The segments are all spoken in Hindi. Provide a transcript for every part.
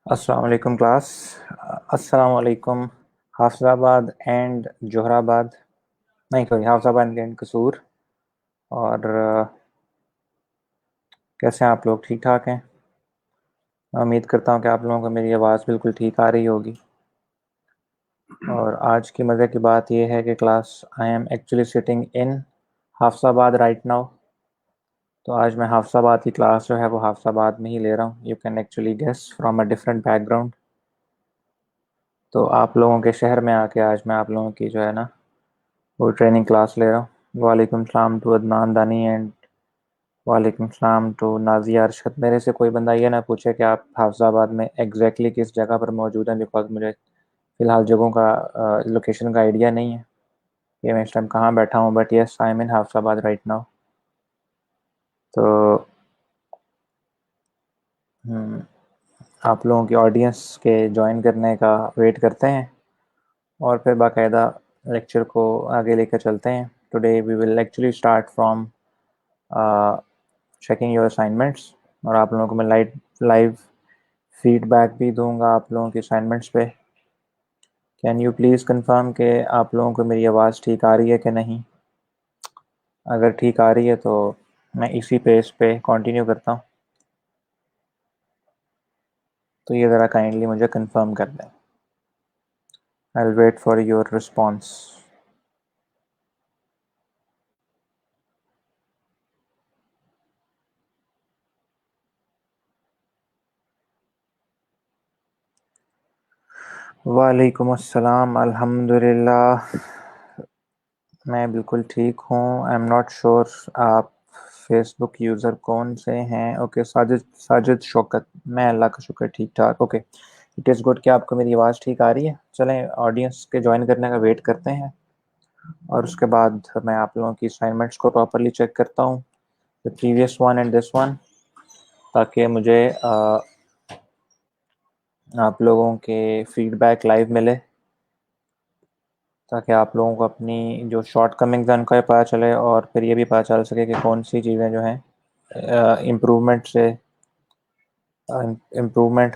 अस्सलाम वालेकुम क्लास। अस्सलाम वालेकुम हाफिज़ाबाद एंड जोहराबाद, नहीं सॉरी, हाफिज़ाबाद एंड कसूर। और कैसे हैं आप लोग? ठीक ठाक हैं? मैं उम्मीद करता हूँ कि आप लोगों को मेरी आवाज़ बिल्कुल ठीक आ रही होगी। और आज की मज़े की बात यह है कि class I am actually sitting in Hafizabad right now. तो आज मैं हाफिज़ाबाद की क्लास जो है वो हाफिज़ाबाद में ही ले रहा हूँ। You can actually guess from a different background. तो आप लोगों के शहर में आके आज मैं आप लोगों की जो है ना वो ट्रेनिंग क्लास ले रहा हूँ। वालेकुम सलाम टू अदनान दानी एंड वालेकुम सलाम टू नाजिया अरशद। मेरे से कोई बंदा ये ना पूछे कि आप हाफिज़ाबाद में एग्जैक्टली किस जगह पर मौजूद हैं, बिकॉज मुझे फ़िलहाल जगहों का लोकेशन का आइडिया नहीं है कि मैं इस टाइम कहाँ बैठा हूँ। But yes, I am in Hafizabad right now. तो आप लोगों की ऑडियंस के ज्वाइन करने का वेट करते हैं और फिर बाकायदा लेक्चर को आगे लेकर चलते हैं। Today we will actually start from checking your assignments. और आप लोगों को मैं लाइव फीडबैक भी दूंगा आप लोगों के असाइनमेंट्स पे। कैन यू प्लीज़ कंफर्म कि आप लोगों को मेरी आवाज़ ठीक आ रही है कि नहीं? अगर ठीक आ रही है तो मैं इसी पेज पे कंटिन्यू करता हूँ। तो ये ज़रा काइंडली मुझे कंफर्म कर दें। I will wait for your response. वालेकुम अस्सलाम, अल्हम्दुलिल्लाह मैं बिल्कुल ठीक हूँ। आई एम नॉट श्योर आप फेसबुक यूज़र कौन से हैं। ओके, साजिद शौकत। मैं अल्लाह का शुक्र ठीक ठाक। ओके, इट इज़ गुड कि आपको मेरी आवाज़ ठीक आ रही है। चलें ऑडियंस के ज्वाइन करने का वेट करते हैं और उसके बाद मैं आप लोगों की असाइनमेंट्स को प्रॉपरली चेक करता हूँ, the previous one and this one, ताकि मुझे आप लोगों के फीडबैक लाइव मिले, ताकि आप लोगों को अपनी जो शॉर्ट कमिंग्स हैं उनका पता चले और फिर ये भी पता चल सके कि कौन सी चीज़ें जो हैं इम्प्रूवमेंट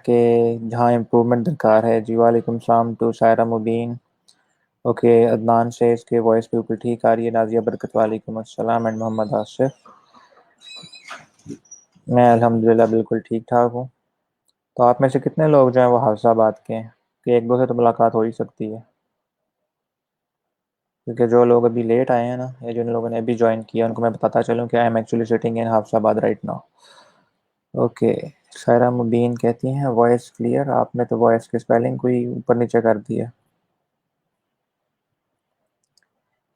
के जहाँ इम्प्रूवमेंट दरकार है। जी वालेकुम सलाम टू सायरा मुबीन। ओके, अदनान से इसके वॉइस बिल्कुल ठीक आ रही है। नाजिया बरकत वालेकुम अस्सलाम एंड मोहम्मद आसिफ। मैं अल्हम्दुलिल्लाह बिल्कुल ठीक ठाक हूँ। तो आप में से कितने लोग जो हैं वो हाफिज़ाबाद के हैं? कि एक दो से तो मुलाकात हो ही सकती है, क्योंकि जो लोग अभी लेट आए हैं ना, या जिन लोगों ने अभी ज्वाइन किया, उनको मैं बताता चलूँ कि I am actually sitting in Hafizabad right now. Okay, Saira Mubeen कहती हैं वॉइस क्लियर। आपने तो वॉइस की स्पेलिंग कोई ऊपर नीचे कर दी है।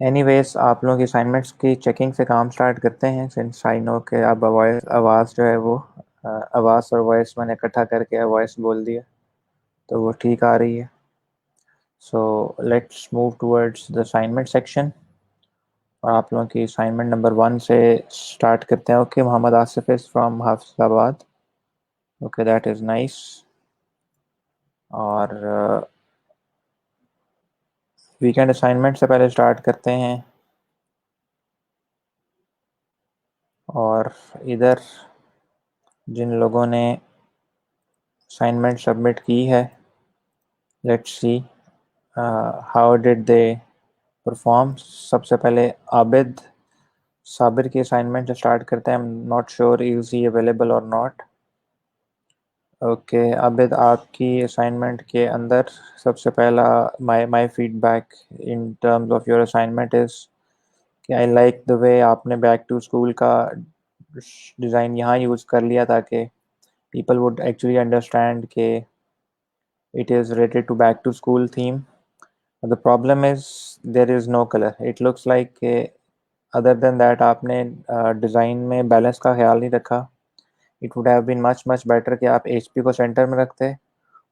एनीवेज, आप लोगों की असाइनमेंट्स की चेकिंग से काम स्टार्ट करते हैं। सिंस आई नो के अब आवाज़ जो है वो आवाज़ और वॉइस मैंने इकट्ठा करके वॉइस बोल दिया, तो वो ठीक आ रही है। So let's move towards the assignment section और आप लोगों की असाइनमेंट नंबर 1 से स्टार्ट करते हैं। Okay, Mohammad Asif is from Hafizabad. Okay, that is nice. और वीकेंड असाइनमेंट से पहले स्टार्ट करते हैं। और इधर जिन लोगों ने असाइनमेंट सबमिट की है, let's see how did they perform. सबसे पहले आबिद साबिर की असाइनमेंट से स्टार्ट करते हैं। आई am not sure is he available और नॉट। ओके आबिद, आपकी असाइनमेंट के अंदर सबसे पहला my my feedback in terms of your assignment is कि आई लाइक द वे आपने बैक टू स्कूल का डिज़ाइन यहाँ यूज़ कर लिया, ताकि people would actually understand कि it is related to back to school theme. But the problem is there is no color. It looks like other than that आपने डिज़ाइन में बैलेंस का ख्याल नहीं रखा। It would have been much better कि आप HP को सेंटर में रखते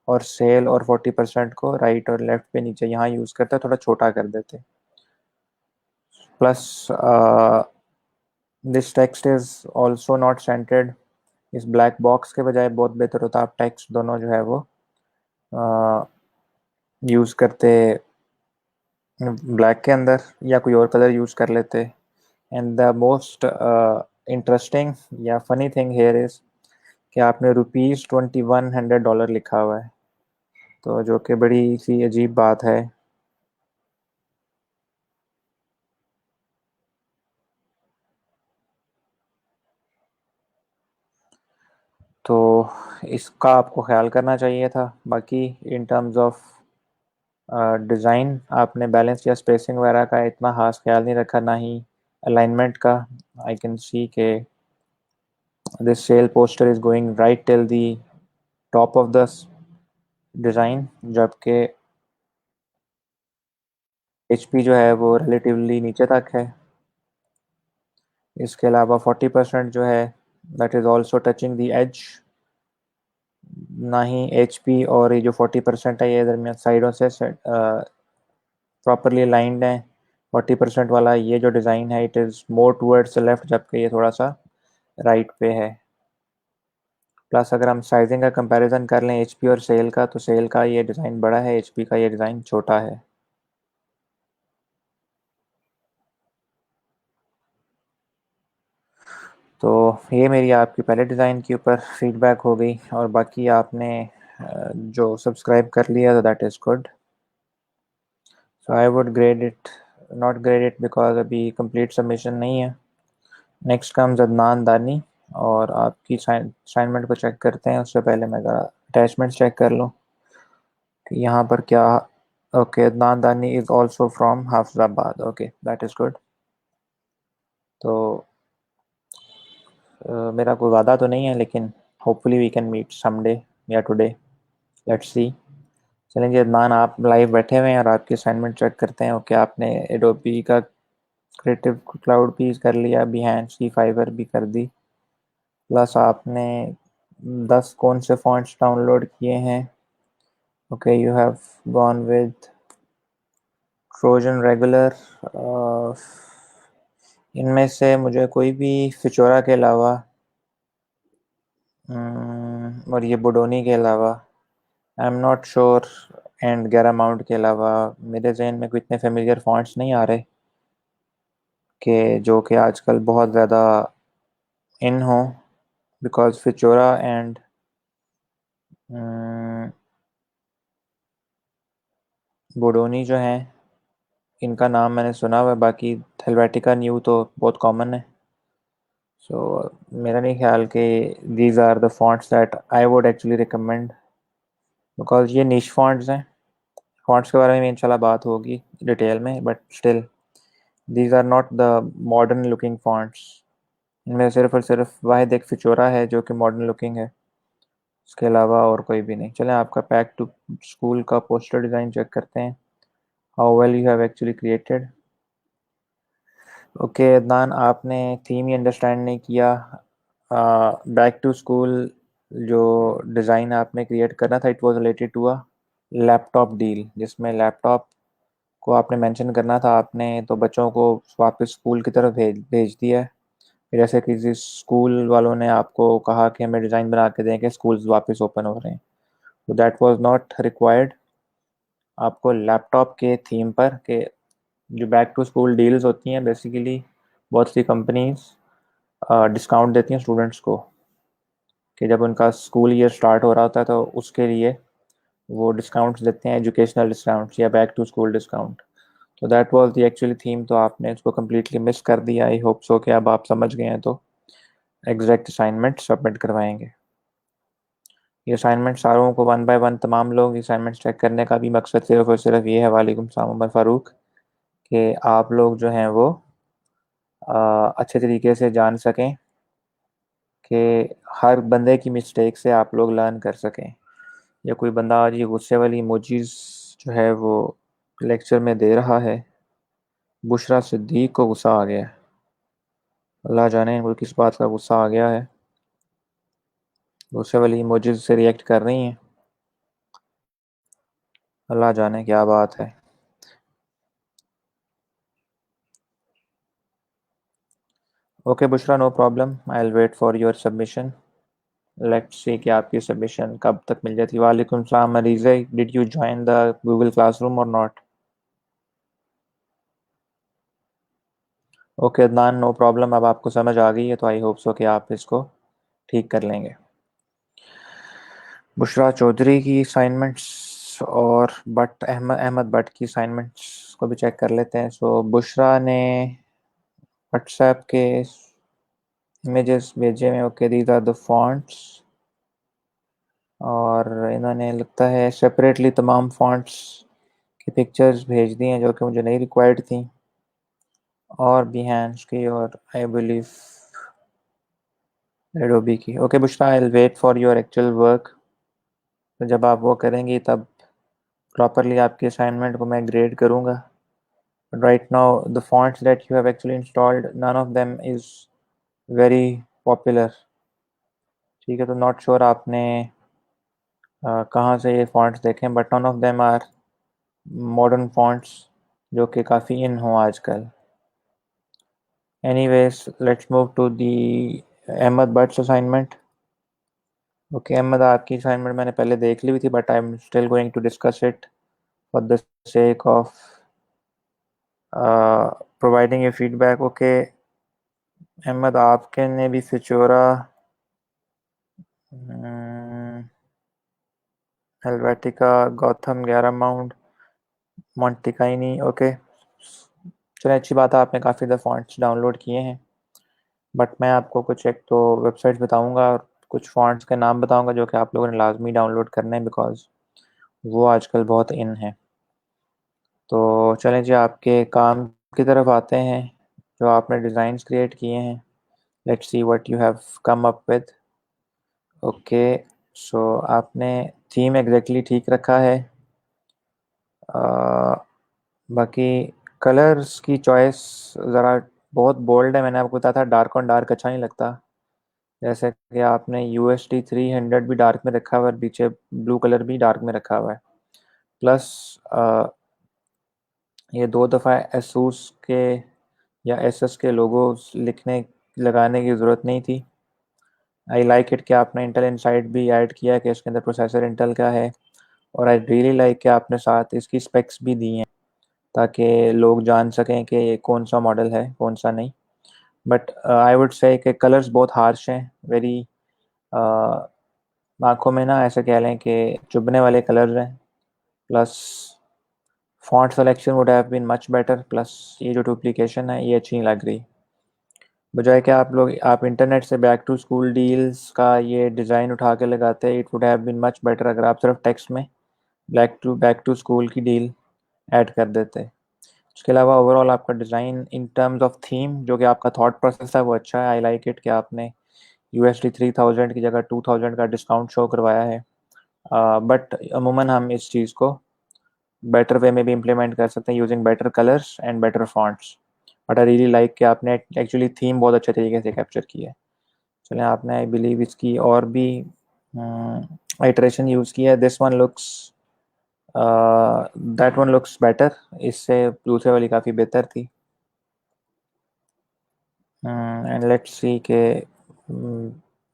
और सेल और 40% को राइट और लेफ्ट पे नीचे यहाँ यूज़ करते, थोड़ा छोटा कर देते। Plus this text is also not centred. इस ब्लैक बॉक्स के बजाय बहुत बेहतर होता आप टेक्स्ट दोनों जो है वो यूज़ करते ब्लैक के अंदर, या कोई और कलर यूज़ कर लेते। एंड द मोस्ट इंटरेस्टिंग या फनी थिंग हेयर इज़ कि आपने ₹2100 लिखा हुआ है, तो जो कि बड़ी सी अजीब बात है। तो इसका आपको ख्याल करना चाहिए था। बाकी इन टर्म्स ऑफ डिज़ाइन आपने बैलेंस या स्पेसिंग वगैरह का इतना खास ख्याल नहीं रखा, ना ही अलाइनमेंट का। आई कैन सी के this sale poster is going right till the top of the design, जबकि एचपी जो है वो रिलेटिवली नीचे तक है। इसके अलावा 40% जो है that is also touching the edge. ना ही एचपी और ये जो 40% है ये दरमियान साइडों से प्रॉपरली अलाइंड है। 40% वाला ये जो डिज़ाइन है it is more towards the left, जबकि ये थोड़ा सा राइट पे है। प्लस अगर हम साइजिंग का कंपैरिजन कर लें एचपी और सेल का, तो सेल का ये डिज़ाइन बड़ा है, एचपी का ये डिज़ाइन छोटा है। तो ये मेरी आपकी पहले डिज़ाइन के ऊपर फीडबैक हो गई, और बाकी आपने जो सब्सक्राइब कर लिया तो that is good. So I would grade it, not grade it because अभी कंप्लीट सबमिशन नहीं है। नेक्स्ट कम्स अदनान दानी, और आपकी असाइनमेंट को चेक करते हैं उससे पहले मैं ज़रा अटैचमेंट चेक कर लूँ कि यहाँ पर क्या। Okay, Adnan Dani is also from Hafizabad. Okay, that is good. तो मेरा कोई वादा तो नहीं है, लेकिन hopefully we can meet someday या टुडे, लेट्स सी। चलेंगे अदनान, आप लाइव बैठे हुए हैं और आपकी असाइनमेंट चेक करते हैं। ओके, आपने एडोबी का क्रिएटिव क्लाउड भी कर लिया, बिहेंस की फाइवर भी कर दी, प्लस आपने 10 कौन से फॉन्ट्स डाउनलोड किए हैं। Okay, you have gone with Trojan regular. इनमें से मुझे कोई भी फिचोरा के अलावा और ये बोडोनी के अलावा I am not sure, and Garamond के अलावा मेरे जहन में कोई इतने फेमिलियर फॉन्ट्स नहीं आ रहे कि जो कि आजकल बहुत ज़्यादा इन हो, बिकॉज फिचोरा एंड बोडोनी जो हैं इनका नाम मैंने सुना हुआ है, बाकी हेलवेटिका न्यू तो बहुत कॉमन है। सो मेरा नहीं ख्याल कि these are the fonts that I would actually recommend, because ये निश फॉन्ट्स हैं। फॉन्ट्स के बारे में इंशाल्लाह बात होगी डिटेल में, but still these are not the modern looking fonts. इनमें सिर्फ और सिर्फ वाहिद एक फिचोरा है जो कि मॉडर्न लुकिंग है, उसके अलावा और कोई भी नहीं। चलें आपका पैक टू स्कूल का पोस्टर डिज़ाइन चेक करते हैं, how well you have actually created. Okay Adnan, आपने थीम ही अंडरस्टैंड नहीं किया। बैक टू स्कूल जो डिज़ाइन आपने क्रिएट करना था it was related to a laptop deal, जिसमें लैपटॉप को आपने मेंशन करना था। आपने तो बच्चों को वापस स्कूल की तरफ भेज भेज दिया है। जैसे किसी स्कूल वालों ने आपको कहा कि हमें डिज़ाइन बना के दें कि स्कूल्स वापस ओपन हो रहे हैं, तो दैट वाज नॉट रिक्वायर्ड। आपको लैपटॉप के थीम पर के जो बैक टू स्कूल डील्स होती हैं, बेसिकली बहुत सी कंपनीज डिस्काउंट देती हैं स्टूडेंट्स को, कि जब उनका स्कूल ईयर स्टार्ट हो रहा होता है तो उसके लिए वो डिस्काउंट्स देते हैं, एजुकेशनल डिस्काउंट्स या बैक टू स्कूल डिस्काउंट। तो that was the actually theme, तो आपने उसको कम्प्लीटली मिस कर दिया। आई होप सो कि अब आप समझ गए हैं, तो एग्जैक्ट असाइनमेंट सबमिट करवाएंगे। ये असाइनमेंट सारों को वन बाय वन तमाम लोग असाइनमेंट चेक करने का भी मकसद सिर्फ और सिर्फ ये है, वालेकुम सलाम उमर फ़ारूक, कि आप लोग जो हैं वो अच्छे तरीके से जान सकें कि हर बंदे की मिस्टेक से आप लोग लर्न कर सकें। या कोई बंदा आज ये गुस्से वाली इमोजीज जो है वो लेक्चर में दे रहा है, बुशरा सिद्दीक को गुस्सा आ गया है। अल्लाह जाने इनको किस बात का गुस्सा आ गया है, गुस्से वाली इमोजीज से रिएक्ट कर रही हैं। अल्लाह जाने क्या बात है। Okay Bushra, no problem, I will wait for your submission. Let's see कि आपकी सबमिशन कब तक मिल जाती है। वालेकुम सलाम मरीज़े, did you join the Google classroom और not. Okay Adnan, no problem, अब आपको समझ आ गई है, तो आई होप सो कि आप इसको ठीक कर लेंगे। बुशरा चौधरी की असाइनमेंट्स और अहमद बट की असाइनमेंट्स को भी चेक कर लेते हैं। सो बुशरा ने व्हाट्सएप के इमेजेस भेजे हैं। Okay, these are the fonts. और इन्होंने लगता है सेपरेटली तमाम फॉन्ट्स की पिक्चर्स भेज दी हैं जो कि मुझे नहीं रिक्वायर्ड थी, और बिहेंस की और आई बिलीव एडोबी की। Okay Bushra, I will wait for your actual work. तो जब आप वो करेंगी तब प्रॉपरली आपकी असाइनमेंट को मैं ग्रेड करूँगा। Right now the fonts that you have actually installed, none of them is very popular। ठीक है, तो नॉट श्योर आपने कहाँ से ये fonts देखें, but none of them are modern fonts जो कि काफ़ी इन हो आजकल। Anyways let's move to the Ahmad Butt's assignment. Okay Ahmad, आपकी असाइनमेंट मैंने पहले देख ली हुई थी, but I am still going to discuss it for the sake of providing a feedback. Okay Ahmad, आपके ने भी फिचोरा, हेलवेटिका, गौथम, 11 माउंट, मॉन्टिकाइनी। ओके चलिए, अच्छी बात है, आपने काफ़ी ज़्यादा फॉन्ट्स डाउनलोड किए हैं। बट मैं आपको कुछ एक तो वेबसाइट्स बताऊंगा और कुछ फॉन्ट्स के नाम बताऊंगा जो कि आप लोगों ने लाजमी डाउनलोड करने हैं, बिकॉज वो आजकल बहुत इन है। तो चलें जी, आपके काम की तरफ आते हैं जो आपने डिज़ाइंस क्रिएट किए हैं। Let's see what you have come up with. Okay so आपने थीम एग्जैक्टली ठीक रखा है। बाकी कलर्स की चॉइस ज़रा बहुत बोल्ड है। मैंने आपको बताया था डार्क ऑन डार्क अच्छा नहीं लगता। जैसे कि आपने USD 300 भी डार्क में रखा हुआ है और पीछे ब्लू कलर भी डार्क में रखा हुआ है। प्लस ये 2 दफ़ा एसूस के या एसएस के लोगो लिखने लगाने की ज़रूरत नहीं थी। आई लाइक इट कि आपने इंटेल इनसाइड भी ऐड किया है कि इसके अंदर प्रोसेसर इंटेल का है। और आई रियली लाइक कि आपने साथ इसकी स्पेक्स भी दी हैं ताकि लोग जान सकें कि ये कौन सा मॉडल है कौन सा नहीं। बट आई वुड से कि कलर्स बहुत हार्श हैं, वेरी आंखों में ना ऐसे कह लें कि चुभने वाले कलर्स हैं। Plus font selection would have been much better. Plus ये जो डुप्लीकेशन है ये अच्छी नहीं लग रही। बजाय कि आप इंटरनेट से बैक टू स्कूल डील्स का ये डिज़ाइन उठा के लगाते, it would have been much better अगर आप सिर्फ टेक्स्ट में बैक टू स्कूल की डील ऐड कर देते। उसके अलावा ओवरऑल आपका design in terms of theme, जो कि आपका थॉट प्रोसेस है, वो अच्छा है। आई लाइक इट कि आपने USD 3000 की जगह 2000 का डिस्काउंट शो करवाया है। बट अमूमन हम इस चीज़ को बेटर वे में भी इम्प्लीमेंट कर सकते हैं using better colours and better fonts. But I really like कि आपने एक्चुअली थीम बहुत अच्छे तरीके से कैप्चर की है। चलें, आपने आई बिलीव इसकी और भी आइटरेशन यूज़ किया है। This one looks that one looks better. इससे दूसरे वाली काफ़ी बेहतर थी। एंड लेट्स सी के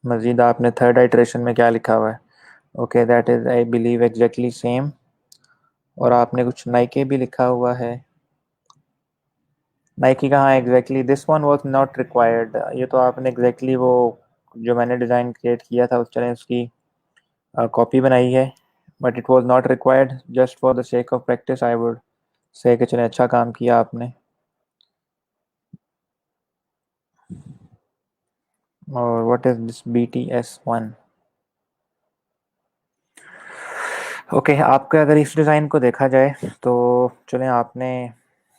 मज़ीद आपने थर्ड आइटरेशन में क्या लिखा हुआ है। Okay that is I believe exactly same. और आपने कुछ नाइके भी लिखा हुआ है। नाइकी का, हाँ exactly this one was not required. ये तो आपने एग्जैक्टली वो जो मैंने डिज़ाइन क्रिएट किया था उस तरह उसकी कॉपी बनाई है। But it was not required, just for the sake of practice I would से कि चलें अच्छा काम किया आपने। और what is this BTS1? Okay आपका अगर इस डिज़ाइन को देखा जाए तो चलें, आपने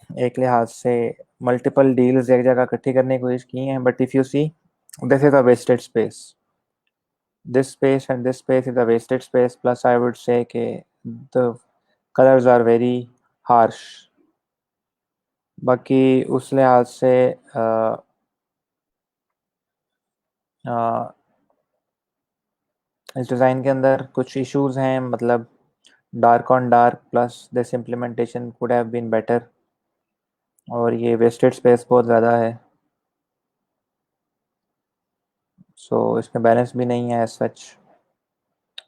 एक लिहाज से मल्टीपल डील्स एक जगह इकट्ठी करने की कोशिश की हैं, but if you see this is a wasted space. This space and this space is a wasted space. Plus I would say कि the colors are very harsh। बाकी उस लिहाज से इस डिज़ाइन के अंदर कुछ इश्यूज हैं, मतलब dark on dark plus this implementation could have been better. और ये वेस्टेड स्पेस बहुत ज़्यादा है, सो इसमें बैलेंस भी नहीं है as such.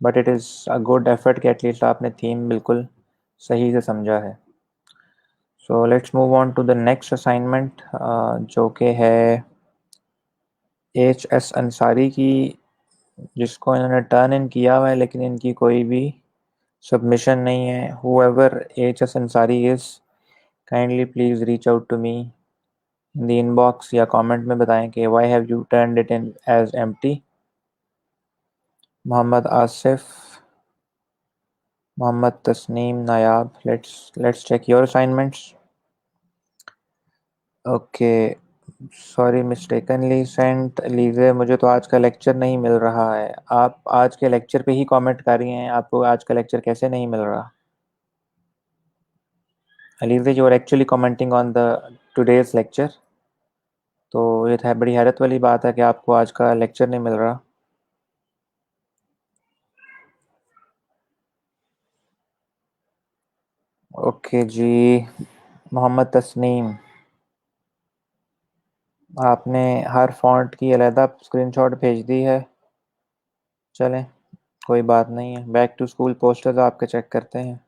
But it is a good effort कि एटलीस्ट आपने थीम बिल्कुल सही से समझा है। So let's move on to the next assignment जो कि है HS अंसारी की जिसको इन्होंने टर्न इन किया हुआ है, लेकिन इनकी कोई भी सबमिशन नहीं है। whoever HS Ansari is, kindly please reach out to me in the inbox या कमेंट में बताएं कि why have you turned it in as empty. Mohammad Asif, Mohammad Tasneem Nayab, let's check your assignments. Okay, sorry mistakenly sent लीजिए, मुझे तो आज का लेक्चर नहीं मिल रहा है। आप आज के लेक्चर पे ही कमेंट कर रही हैं, आपको आज का लेक्चर कैसे नहीं मिल रहा? लीजिए, you are actually commenting on the today's lecture, तो ये था बड़ी हैरत वाली बात है कि आपको आज का लेक्चर नहीं मिल रहा। ओके जी, मोहम्मद तस्नीम, आपने हर फॉन्ट की अलहदा स्क्रीनशॉट भेज दी है। चलें, कोई बात नहीं है। बैक टू स्कूल पोस्टर्स आपके चेक करते हैं।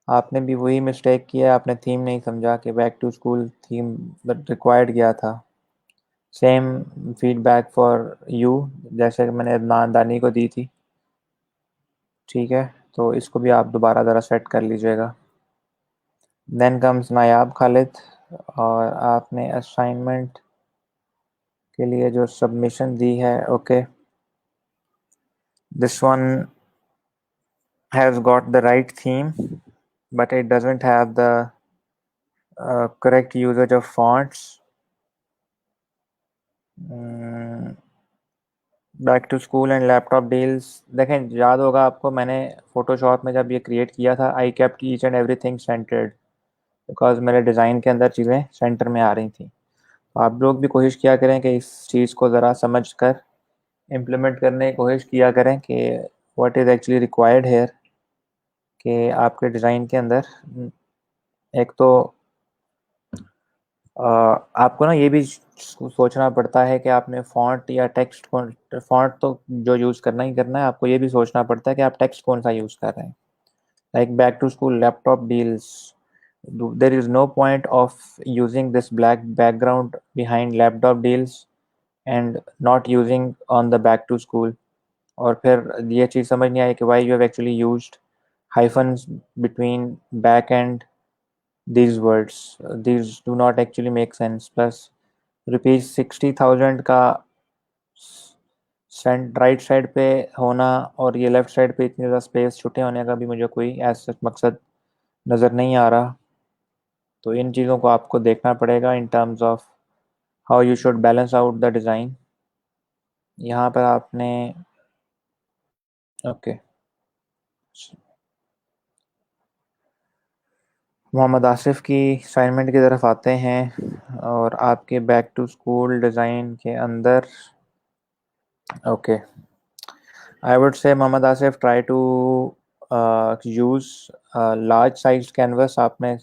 आपने भी वही मिस्टेक किया, आपने थीम नहीं समझा कि back to school theme required किया था। सेम फीडबैक फॉर यू, जैसे कि मैंने अदनान दानी को दी थी। ठीक है, तो इसको भी आप दोबारा ज़रा सेट कर लीजिएगा। देन कम्स नायाब खालिद, और आपने असाइनमेंट के लिए जो सबमिशन दी है, okay, this one has got the right theme but it doesn't have the correct usage of fonts. Back to school and laptop deals, देखें याद होगा आपको, मैंने फोटोशॉप में जब ये क्रिएट किया था, I kept each and everything centred, because मेरे डिज़ाइन के अंदर चीज़ें सेंटर में आ रही थी। तो आप लोग भी कोशिश किया करें कि इस चीज़ को ज़रा समझ कर इम्प्लीमेंट करने की कोशिश किया करें कि what is actually required here, कि आपके डिज़ाइन के अंदर एक तो आपको ना ये भी सोचना पड़ता है कि आपने फ़ॉन्ट या टेक्स्ट कौन, फ़ॉन्ट तो जो यूज़ करना ही करना है, आपको ये भी सोचना पड़ता है कि आप टेक्स्ट कौन सा यूज़ कर रहे हैं। Like back to school laptop deals, there is no point of using this black background behind laptop deals and not using on the back to school. और फिर ये चीज़ समझ नहीं आई कि why you have actually used hyphens between back and these words, these do not actually make sense। plus rupees 60,000 का सेंट राइट साइड पे होना और ये लेफ्ट साइड पे इतनी ज़्यादा स्पेस छुट्टे होने का भी मुझे कोई ऐसा मकसद नज़र नहीं आ रहा। तो इन चीज़ों को आपको देखना पड़ेगा इन terms of how you should balance out the design. यहाँ पर आपने ओके, मोहम्मद आसिफ की असाइनमेंट की तरफ आते हैं, और आपके बैक टू स्कूल डिज़ाइन के अंदर okay, I would say Mohammad Asif, try to use large sized canvas। आपने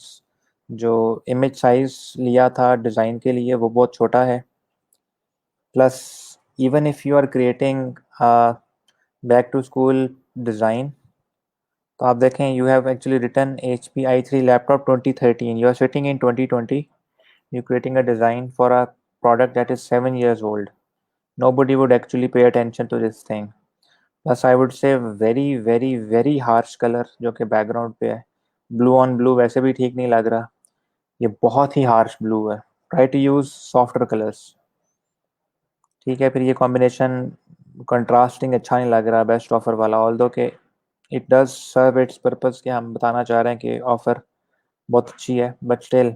जो इमेज साइज लिया था डिज़ाइन के लिए वो बहुत छोटा है। Plus even if you are creating back to school design, तो आप देखें you have actually written HP i3 laptop 2013, you are sitting in 2020, you creating a design for a product that is 7 years old। Nobody would actually pay attention to this thing। बस आई वुड से very very very harsh colour जो कि बैकग्राउंड पे है, ब्लू ऑन ब्लू वैसे भी ठीक नहीं लग रहा, ये बहुत ही हार्श ब्लू है। Try to use softer colours. ठीक है, फिर ये कॉम्बिनेशन कंट्रास्टिंग अच्छा नहीं लग रहा बेस्ट ऑफर वाला, ऑल्दो के it does serve its purpose कि हम बताना चाह रहे हैं कि ऑफर बहुत अच्छी है, but still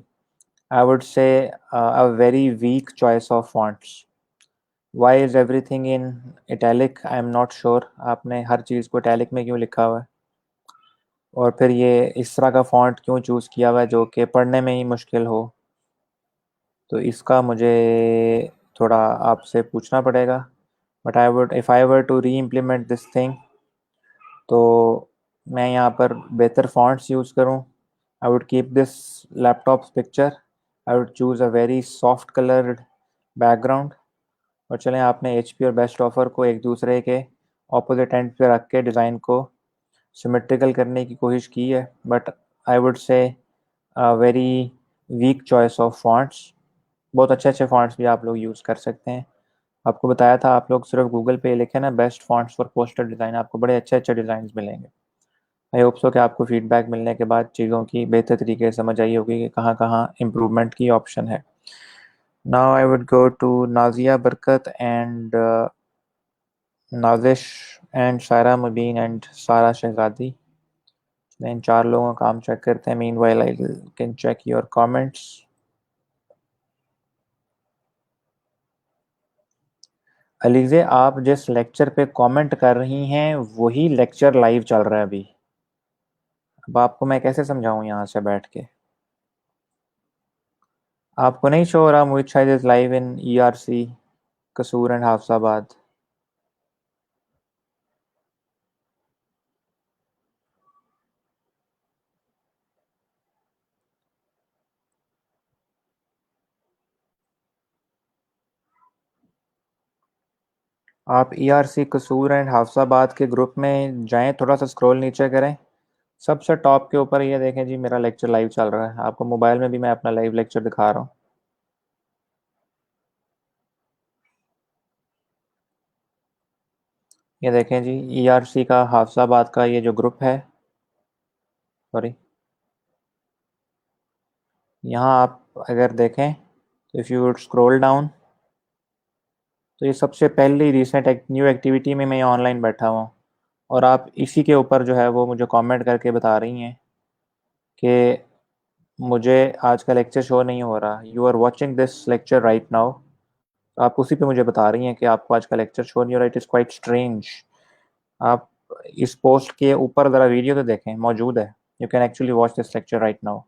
I would say a very weak choice of fonts. Why is everything in italic, I am not sure आपने हर चीज़ को इटैलिक में क्यों लिखा हुआ है, और फिर ये इस तरह का फ़ॉन्ट क्यों चूज़ किया हुआ है जो कि पढ़ने में ही मुश्किल हो। तो इसका मुझे थोड़ा आपसे पूछना पड़ेगा। But I would, if I were to reimplement this thing, तो मैं यहाँ पर बेहतर फ़ॉन्ट्स यूज़ करूँ। I would keep this laptop picture, I would choose a very soft coloured background. और चलें, आपने HP और बेस्ट ऑफर को एक दूसरे के ऑपोजिट एंड पे रख के डिज़ाइन को सिमेट्रिकल करने की कोशिश की है, बट आई वुड से very weak choice of fonts. बहुत अच्छे अच्छे फॉन्ट्स भी आप लोग यूज़ कर सकते हैं। आपको बताया था, आप लोग सिर्फ गूगल पे लिखे ना best fonts for poster design, आपको बड़े अच्छे अच्छे डिज़ाइन मिलेंगे। आई होप सो कि आपको फीडबैक मिलने के बाद चीज़ों की बेहतर तरीके से समझ आई होगी कि कहाँ कहाँ इम्प्रूवमेंट की ऑप्शन है। Now I would go to Nazia Barkat and Nazish and Saira Mubeen and Sara Shahzadi. इन 4 लोगों का काम चेक करते हैं। Meanwhile I can check your comments. Alizeh, आप जिस लेक्चर पे कमेंट कर रही हैं वही लेक्चर लाइव चल रहा है अभी। अब आपको मैं कैसे समझाऊं यहाँ से बैठ के? आपको नहीं शो हो रहा Mohit Shahid is live in ERC Kasur and Hafizabad? आप ईआरसी कसूर एंड हाफसाबाद के ग्रुप में जाएं, थोड़ा सा स्क्रॉल नीचे करें, सबसे टॉप के ऊपर ये देखें जी, मेरा लेक्चर लाइव चल रहा है। आपको मोबाइल में भी मैं अपना लाइव लेक्चर दिखा रहा हूँ। ये देखें जी, ईआरसी का हाफसाबाद का ये जो ग्रुप है, सॉरी, यहाँ आप अगर देखें तो if you would scroll down, तो ये सबसे पहली रिसेंट न्यू एक्टिविटी में मैं ऑनलाइन बैठा हुआ, और आप इसी के ऊपर जो है वो मुझे कमेंट करके बता रही हैं कि मुझे आज का लेक्चर शो नहीं हो रहा। You are watching this lecture right now. आप उसी पे मुझे बता रही हैं कि आपको आज का लेक्चर शो नहीं हो रहा। It is quite strange. आप इस पोस्ट के ऊपर ज़रा वीडियो तो देखें, मौजूद है। You can actually watch this lecture right now.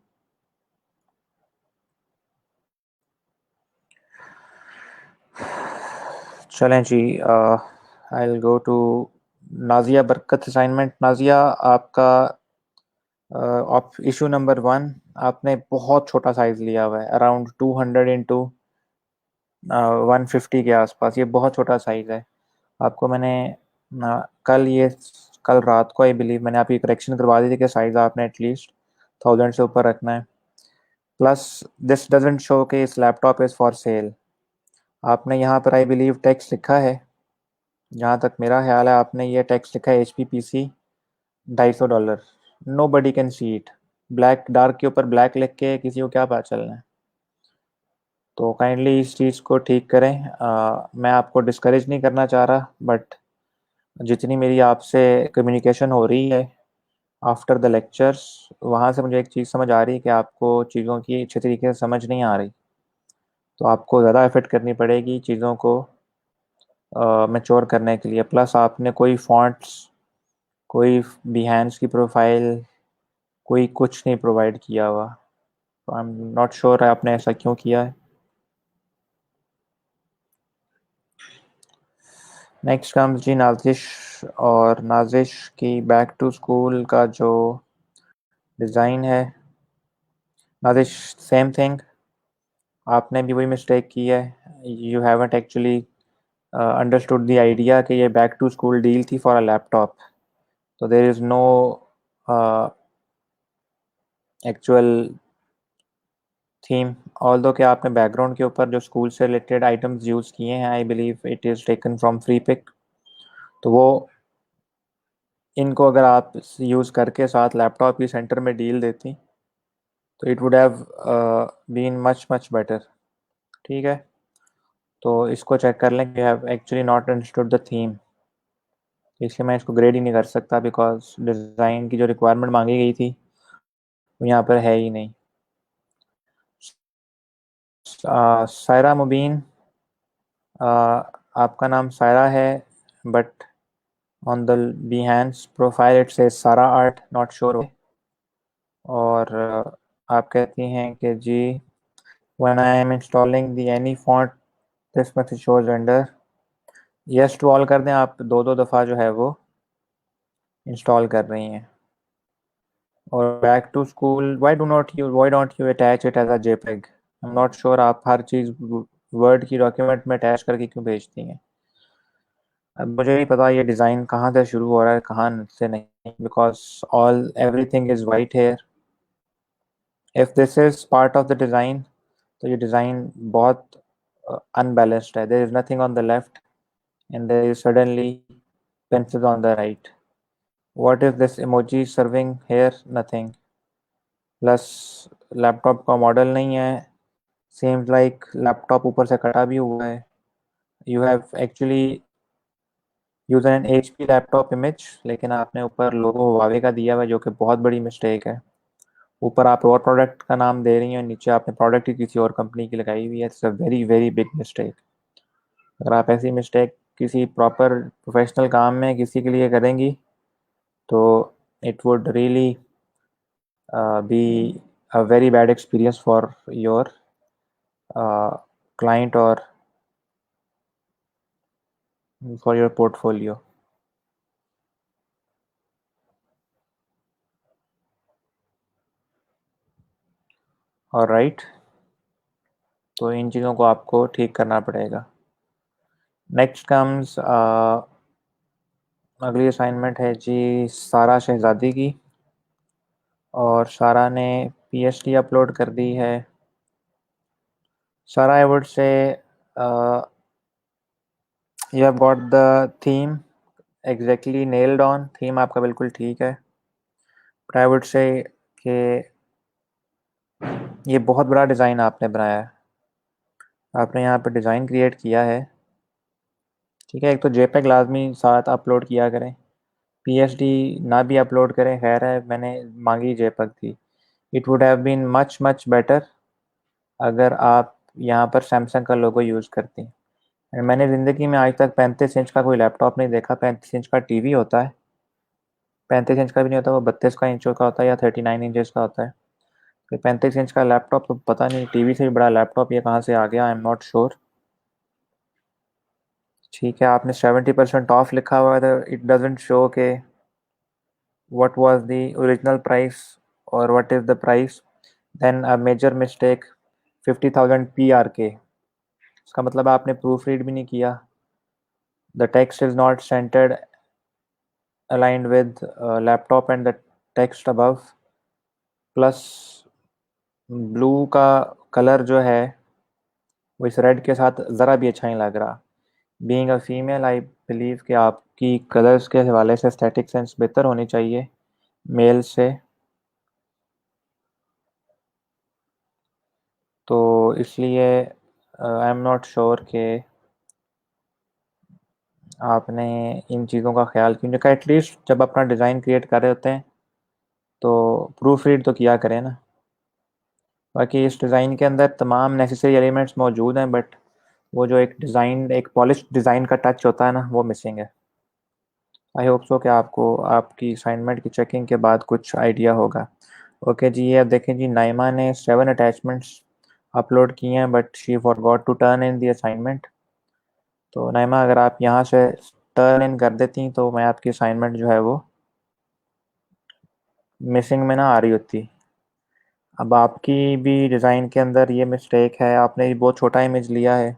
चलें जी, I will go to Nazia Barkat assignment. Nazia, आपका ऑफ इशू नंबर 1, आपने बहुत छोटा साइज लिया हुआ है, अराउंड 200 इंटू 150 के आसपास। ये बहुत छोटा साइज है। आपको मैंने कल रात को आई बिलीव मैंने आपकी करेक्शन करवा दी थी कि साइज आपने एटलीस्ट 1000 से ऊपर रखना है। प्लस दिस डजेंट शो कि इस लैपटॉप इज़ फॉर सेल। आपने यहाँ पर आई बिलीव टेक्स्ट लिखा है, जहाँ तक मेरा ख्याल है आपने ये टेक्स्ट लिखा है HP PC $250। Nobody can see it. Black dark के ऊपर ब्लैक लिख के किसी को क्या पता चलना है? तो काइंडली इस चीज़ को ठीक करें। मैं आपको डिस्करेज नहीं करना चाह रहा, बट जितनी मेरी आपसे कम्युनिकेशन हो रही है आफ्टर द लेक्चर्स, वहाँ से मुझे एक चीज़ समझ आ रही है कि आपको चीज़ों की अच्छे तरीके से समझ नहीं आ रही। तो आपको ज़्यादा एफर्ट करनी पड़ेगी चीज़ों को मैच्योर करने के लिए। प्लस आपने कोई फॉन्ट्स, कोई बिहेंस की प्रोफाइल, कोई कुछ नहीं प्रोवाइड किया हुआ। तो आई एम नॉट श्योर आपने ऐसा क्यों किया है। नेक्स्ट कम्स जी नाजिश, और नाजिश की बैक टू स्कूल का जो डिज़ाइन है। नाजिश, सेम थिंग, आपने भी वही मिस्टेक की है। You haven't actually understood the idea कि ये बैक टू स्कूल डील थी फॉर अ लैपटॉप। तो there is no actual theme. Although कि आपने बैकग्राउंड के ऊपर जो स्कूल से रिलेटेड आइटम्स यूज़ किए हैं, I believe it is taken from Freepik. तो वो इनको अगर आप यूज़ करके साथ लैपटॉप की सेंटर में डील देती तो it would have been much much better. ठीक है, तो इसको चेक कर लें कि have actually not understood the theme. इसलिए मैं इसको ग्रेड ही नहीं कर सकता, बिकॉज डिज़ाइन की जो रिक्वायरमेंट मांगी गई थी वो यहाँ पर है ही नहीं। सायरा मुबीन, आपका नाम सायरा है, but on the Behance profile it says Sara art, not sure. और आप कहती हैं कि जी when I am installing the any font this much shows under. Yes to all कर दें, आप दो दो दफ़ा जो है वो इंस्टॉल कर रही हैं। और back to school, why don't you attach it as a JPEG? I am not sure आप हर चीज़ वर्ड की डॉक्यूमेंट में अटैच करके क्यों भेजती हैं। अब मुझे नहीं पता ये डिज़ाइन कहाँ से शुरू हो रहा है कहाँ से नहीं, because all everything is white here. If this is part of the design, तो ये डिज़ाइन बहुत unbalanced है. There is nothing on the left and there is suddenly pencils on the right. What is this emoji serving here? Nothing. Plus laptop का मॉडल नहीं है. Seems like लैपटॉप ऊपर से कटा भी हुआ है. You have actually used an HP laptop image, लेकिन आपने ऊपर लोगो Huawei का दिया हुआ है, जो कि बहुत बड़ी मिस्टेक है. ऊपर आप और प्रोडक्ट का नाम दे रही हैं, नीचे आपने प्रोडक्ट ही किसी और कंपनी की लगाई हुई है. It's a very very big mistake. अगर आप ऐसी मिस्टेक किसी प्रॉपर प्रोफेशनल काम में किसी के लिए करेंगी तो it would really be a very bad experience for your client और फॉर योर पोर्टफोलियो. और राइट, तो इन चीज़ों को आपको ठीक करना पड़ेगा. नेक्स्ट कम्स अगली असाइनमेंट है जी सारा शहजादी की, और सारा ने पीएचडी अपलोड कर दी है. सारा, आई वुड से you have got the theme exactly nailed on. Theme आपका बिल्कुल ठीक है. बट आई वुड से कि ये बहुत बड़ा डिज़ाइन आपने बनाया है. आपने यहाँ पे डिज़ाइन क्रिएट किया है, ठीक है. एक तो जेपेग लाजमी साथ अपलोड किया करें. पीएचडी ना भी अपलोड करें, खैर है, मैंने मांगी जेपेग थी. It would have been much much better अगर आप यहाँ पर सैमसंग का लोगो यूज़ करती. मैंने ज़िंदगी में आज तक 35 इंच का कोई लैपटॉप नहीं देखा. 35 इंच का टीवी होता है, 35 इंच का भी नहीं होता, वो 32 का इंचों का होता है या 39 इंचेस का होता है. 35 इंच का लैपटॉप तो पता नहीं टीवी से भी बड़ा लैपटॉप ये कहाँ से आ गया. आई एम नॉट श्योर. ठीक है, आपने 70% ऑफ लिखा हुआ है. इट डजेंट शो के what was the original price or what is the price. then a major mistake, 50,000 PRK. इसका मतलब आपने प्रूफ रीड भी नहीं किया. the text is not centered aligned with laptop and the text above. Plus blue का कलर जो है वो इस रेड के साथ ज़रा भी अच्छा नहीं लग रहा. Being a female, I believe कि आपकी कलर्स के हवाले से एस्थेटिक सेंस बेहतर होनी चाहिए मेल से. तो इसलिए आई एम नॉट श्योर कि आपने इन चीज़ों का ख्याल क्यों नहीं रखा. एटलीस्ट जब अपना डिज़ाइन क्रिएट कर रहे होते हैं तो प्रूफ रीड तो किया करें ना. बाकी इस डिज़ाइन के अंदर तमाम नेसेसरी एलिमेंट्स मौजूद हैं, बट वो जो एक डिज़ाइन, एक पॉलिश डिज़ाइन का टच होता है ना, वो मिसिंग है. आई होप सो कि आपको आपकी असाइनमेंट की चेकिंग के बाद कुछ आइडिया होगा. ओके जी, ये अब देखें जी, नाइमा ने 7 अटैचमेंट्स अपलोड किए हैं but she forgot to turn in the assignment. तो नाइमा, अगर आप यहाँ से टर्न इन कर देती तो मैं आपकी असाइनमेंट जो है वो मिसिंग में ना आ रही होती. अब आपकी भी डिज़ाइन के अंदर ये मिस्टेक है, आपने बहुत छोटा इमेज लिया है.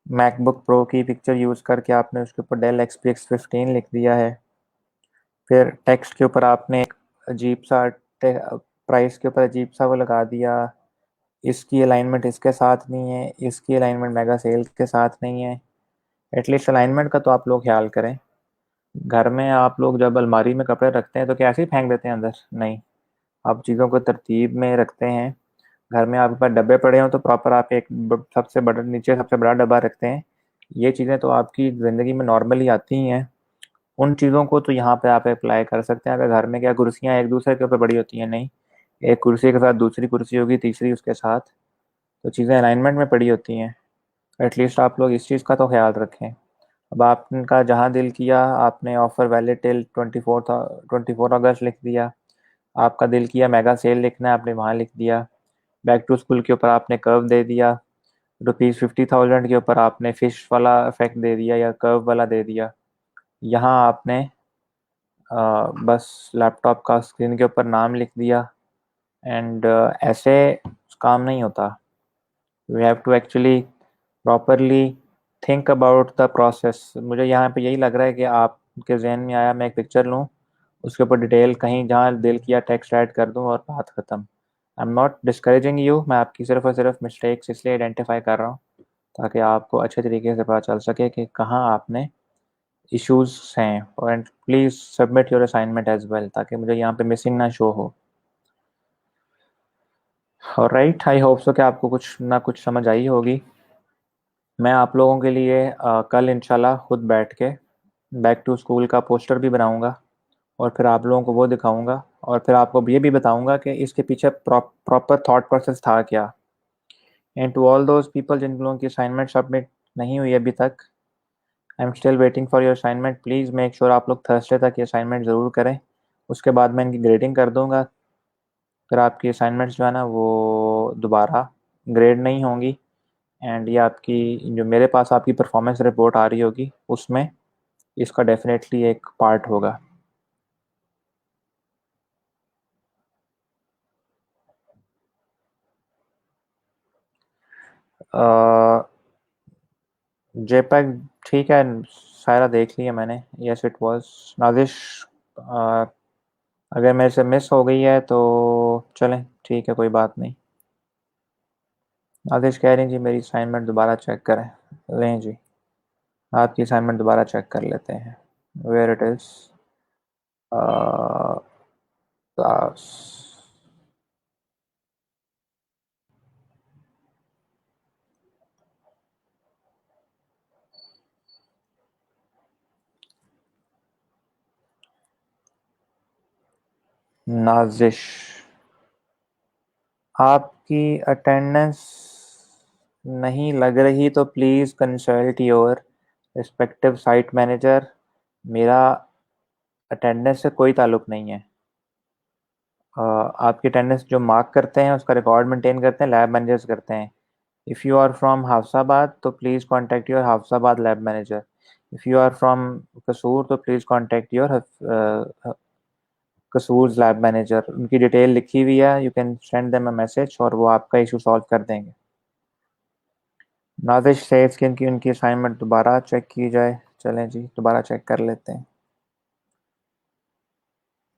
मैकबुक प्रो की पिक्चर यूज़ करके आपने उसके ऊपर डेल XPX 15 लिख दिया है. फिर टेक्स्ट के ऊपर आपने एक अजीब सा प्राइस के ऊपर अजीब सा वो लगा दिया. इसकी अलाइनमेंट इसके साथ नहीं है, इसकी अलाइनमेंट मेगा सेल के साथ नहीं है. एटलीस्ट अलाइनमेंट का तो आप लोग ख्याल करें. घर में आप लोग जब अलमारी में कपड़े रखते हैं तो क्या ऐसे ही फेंक देते हैं अंदर? नहीं, आप चीज़ों को तरतीब में रखते हैं. घर में आपके पास डब्बे पड़े हों तो प्रॉपर आप एक सबसे बड़ा नीचे सबसे बड़ा डब्बा रखते हैं. ये चीज़ें तो आपकी ज़िंदगी में नॉर्मली आती ही हैं. उन चीज़ों को तो यहाँ पे आप अप्लाई कर सकते हैं. अगर घर में क्या कुर्सियाँ एक दूसरे के ऊपर बड़ी होती हैं? नहीं, एक कुर्सी के साथ दूसरी कुर्सी होगी, तीसरी उसके साथ, तो चीज़ें अलाइनमेंट में पड़ी होती हैं. एटलीस्ट आप लोग इस चीज़ का तो ख्याल रखें. अब आपका जहाँ दिल किया आपने ऑफ़र वैलिड टिल 24 अगस्त लिख दिया. आपका दिल किया मेगा सेल लिखना है, आपने वहाँ लिख दिया. बैक टू स्कूल के ऊपर आपने कर्व दे दिया. ₹50,000 के ऊपर आपने फिश वाला इफेक्ट दे दिया या कर्व वाला दे दिया. यहाँ आपने बस लैपटॉप का स्क्रीन के ऊपर नाम लिख दिया. एंड ऐसे काम नहीं होता. We have to actually properly think about the process. मुझे यहाँ पे यही लग रहा है कि आपके जहन में आया मैं एक पिक्चर लूँ, उसके ऊपर डिटेल कहीं जहाँ दिल किया टेक्स्ट ऐड कर दूँ और बात ख़त्म. आई एम नॉट डिस्करेजिंग यू, मैं आपकी सिर्फ और सिर्फ मिस्टेक्स इसलिए आइडेंटिफाई कर रहा हूँ ताकि आपको अच्छे तरीके से पता चल सके कि कहाँ आपने इश्यूज हैं। And please submit your assignment as well, ताकि मुझे यहाँ पे मिसिंग ना शो हो। और राइट, आई होप सो कि आपको कुछ ना कुछ समझ आई होगी। मैं आप लोगों के लिए कल इंशाल्लाह खुद बैठ के बैक टू स्कूल का पोस्टर भी बनाऊंगा, और फिर आप लोगों को वो दिखाऊंगा, और फिर आपको ये भी बताऊंगा कि इसके पीछे प्रॉपर थॉट प्रोसेस था क्या। And to all those people जिन लोगों की असाइनमेंट सबमिट नहीं हुई अभी तक, I am still waiting for your assignment. Please make sure आप लोग थर्सडे तक ये असाइनमेंट ज़रूर करें। उसके बाद मैं इनकी ग्रेडिंग कर दूंगा। फिर आपकी असाइनमेंट्स जो है ना वो दोबारा ग्रेड नहीं होंगी। एंड ये आपकी जो मेरे पास आपकी परफॉर्मेंस रिपोर्ट आ रही होगी, उसमें इसका डेफिनेटली एक पार्ट होगा। जेपैग ठीक है, सारा देख लिया मैंने। Yes it was Nazish. अगर मेरे से मिस हो गई है तो चलें, ठीक है, कोई बात नहीं। नाजिश कह रही हैं जी मेरी असाइनमेंट दोबारा चेक करें। लें जी, आपकी असाइनमेंट दोबारा चेक कर लेते हैं। Where it is, class Nazish, आपकी अटेंडेंस नहीं लग रही तो please consult your respective site manager. मेरा अटेंडेंस से कोई ताल्लुक नहीं है। आपकी अटेंडेंस जो मार्क करते हैं उसका रिकॉर्ड मेंटेन करते हैं लैब मैनेजर्स करते हैं। If you are from Hafizabad तो please contact your Hafizabad lab manager. If you are from Kasur तो please contact your Kasur lab manager. उनकी डिटेल लिखी हुई है, you can send them a message और वो आपका इशू सॉल्व कर देंगे। नादिश सेज कि उनकी असाइनमेंट दोबारा चेक की जाए। चलें जी, दोबारा चेक कर लेते हैं।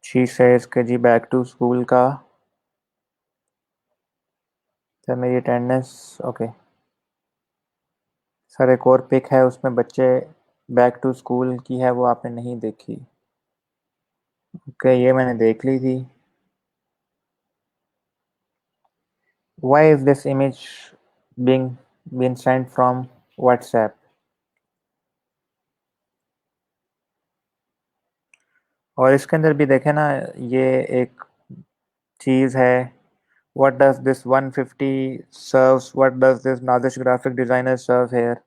शी सेज के जी बैक टू स्कूल का, सर मेरी अटेंडेंस ओके। सर एक और पिक है, उसमें बच्चे बैक टू स्कूल की है, वो आपने नहीं देखी। ओके, ये मैंने देख ली थी। Why is this image being sent from WhatsApp. और इसके अंदर भी देखें ना, ये एक चीज़ है। What does this 150 serves, what does this Nadish graphic designer serve here.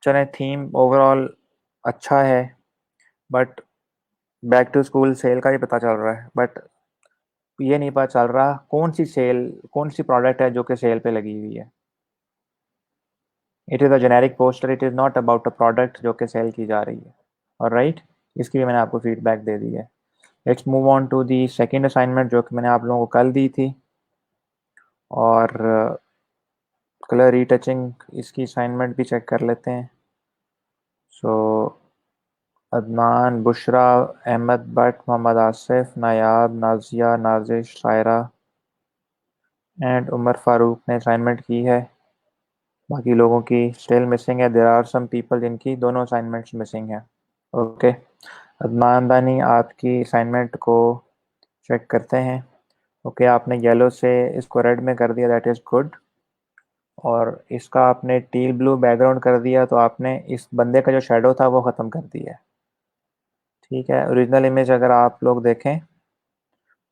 चलें, थीम ओवरऑल अच्छा है, but back to school sale का ही पता चल रहा है, बट ये नहीं पता चल रहा कौन सी सेल, कौन सी प्रोडक्ट है जो कि सेल पे लगी हुई है। It is a generic poster, it is not about a product जो कि सेल की जा रही है। और राइट, इसकी भी मैंने आपको फीडबैक दे दी है। Let's move on to the second assignment जो कि मैंने आप लोगों को कल दी थी। और कलर रीटचिंग इसकी असाइनमेंट भी चेक कर लेते हैं। सो अदनान, बुशरा, अहमद भट्ट, मोहम्मद आसिफ, नायाब, नाजिया, नाजिश, शायरा एंड उमर फारूक ने असाइनमेंट की है। बाकी लोगों की स्टिल मिसिंग है। देयर आर सम पीपल जिनकी दोनों असाइनमेंट्स मिसिंग है। ओके, अदनान दानी आपकी असाइनमेंट को चेक करते हैं। ओके, आपने येलो से इसको रेड में कर दिया, दैट इज़ गुड। और इसका आपने टील ब्लू बैकग्राउंड कर दिया, तो आपने इस बंदे का जो शेडो था वो ख़त्म कर दिया। ठीक है, ओरिजिनल इमेज अगर आप लोग देखें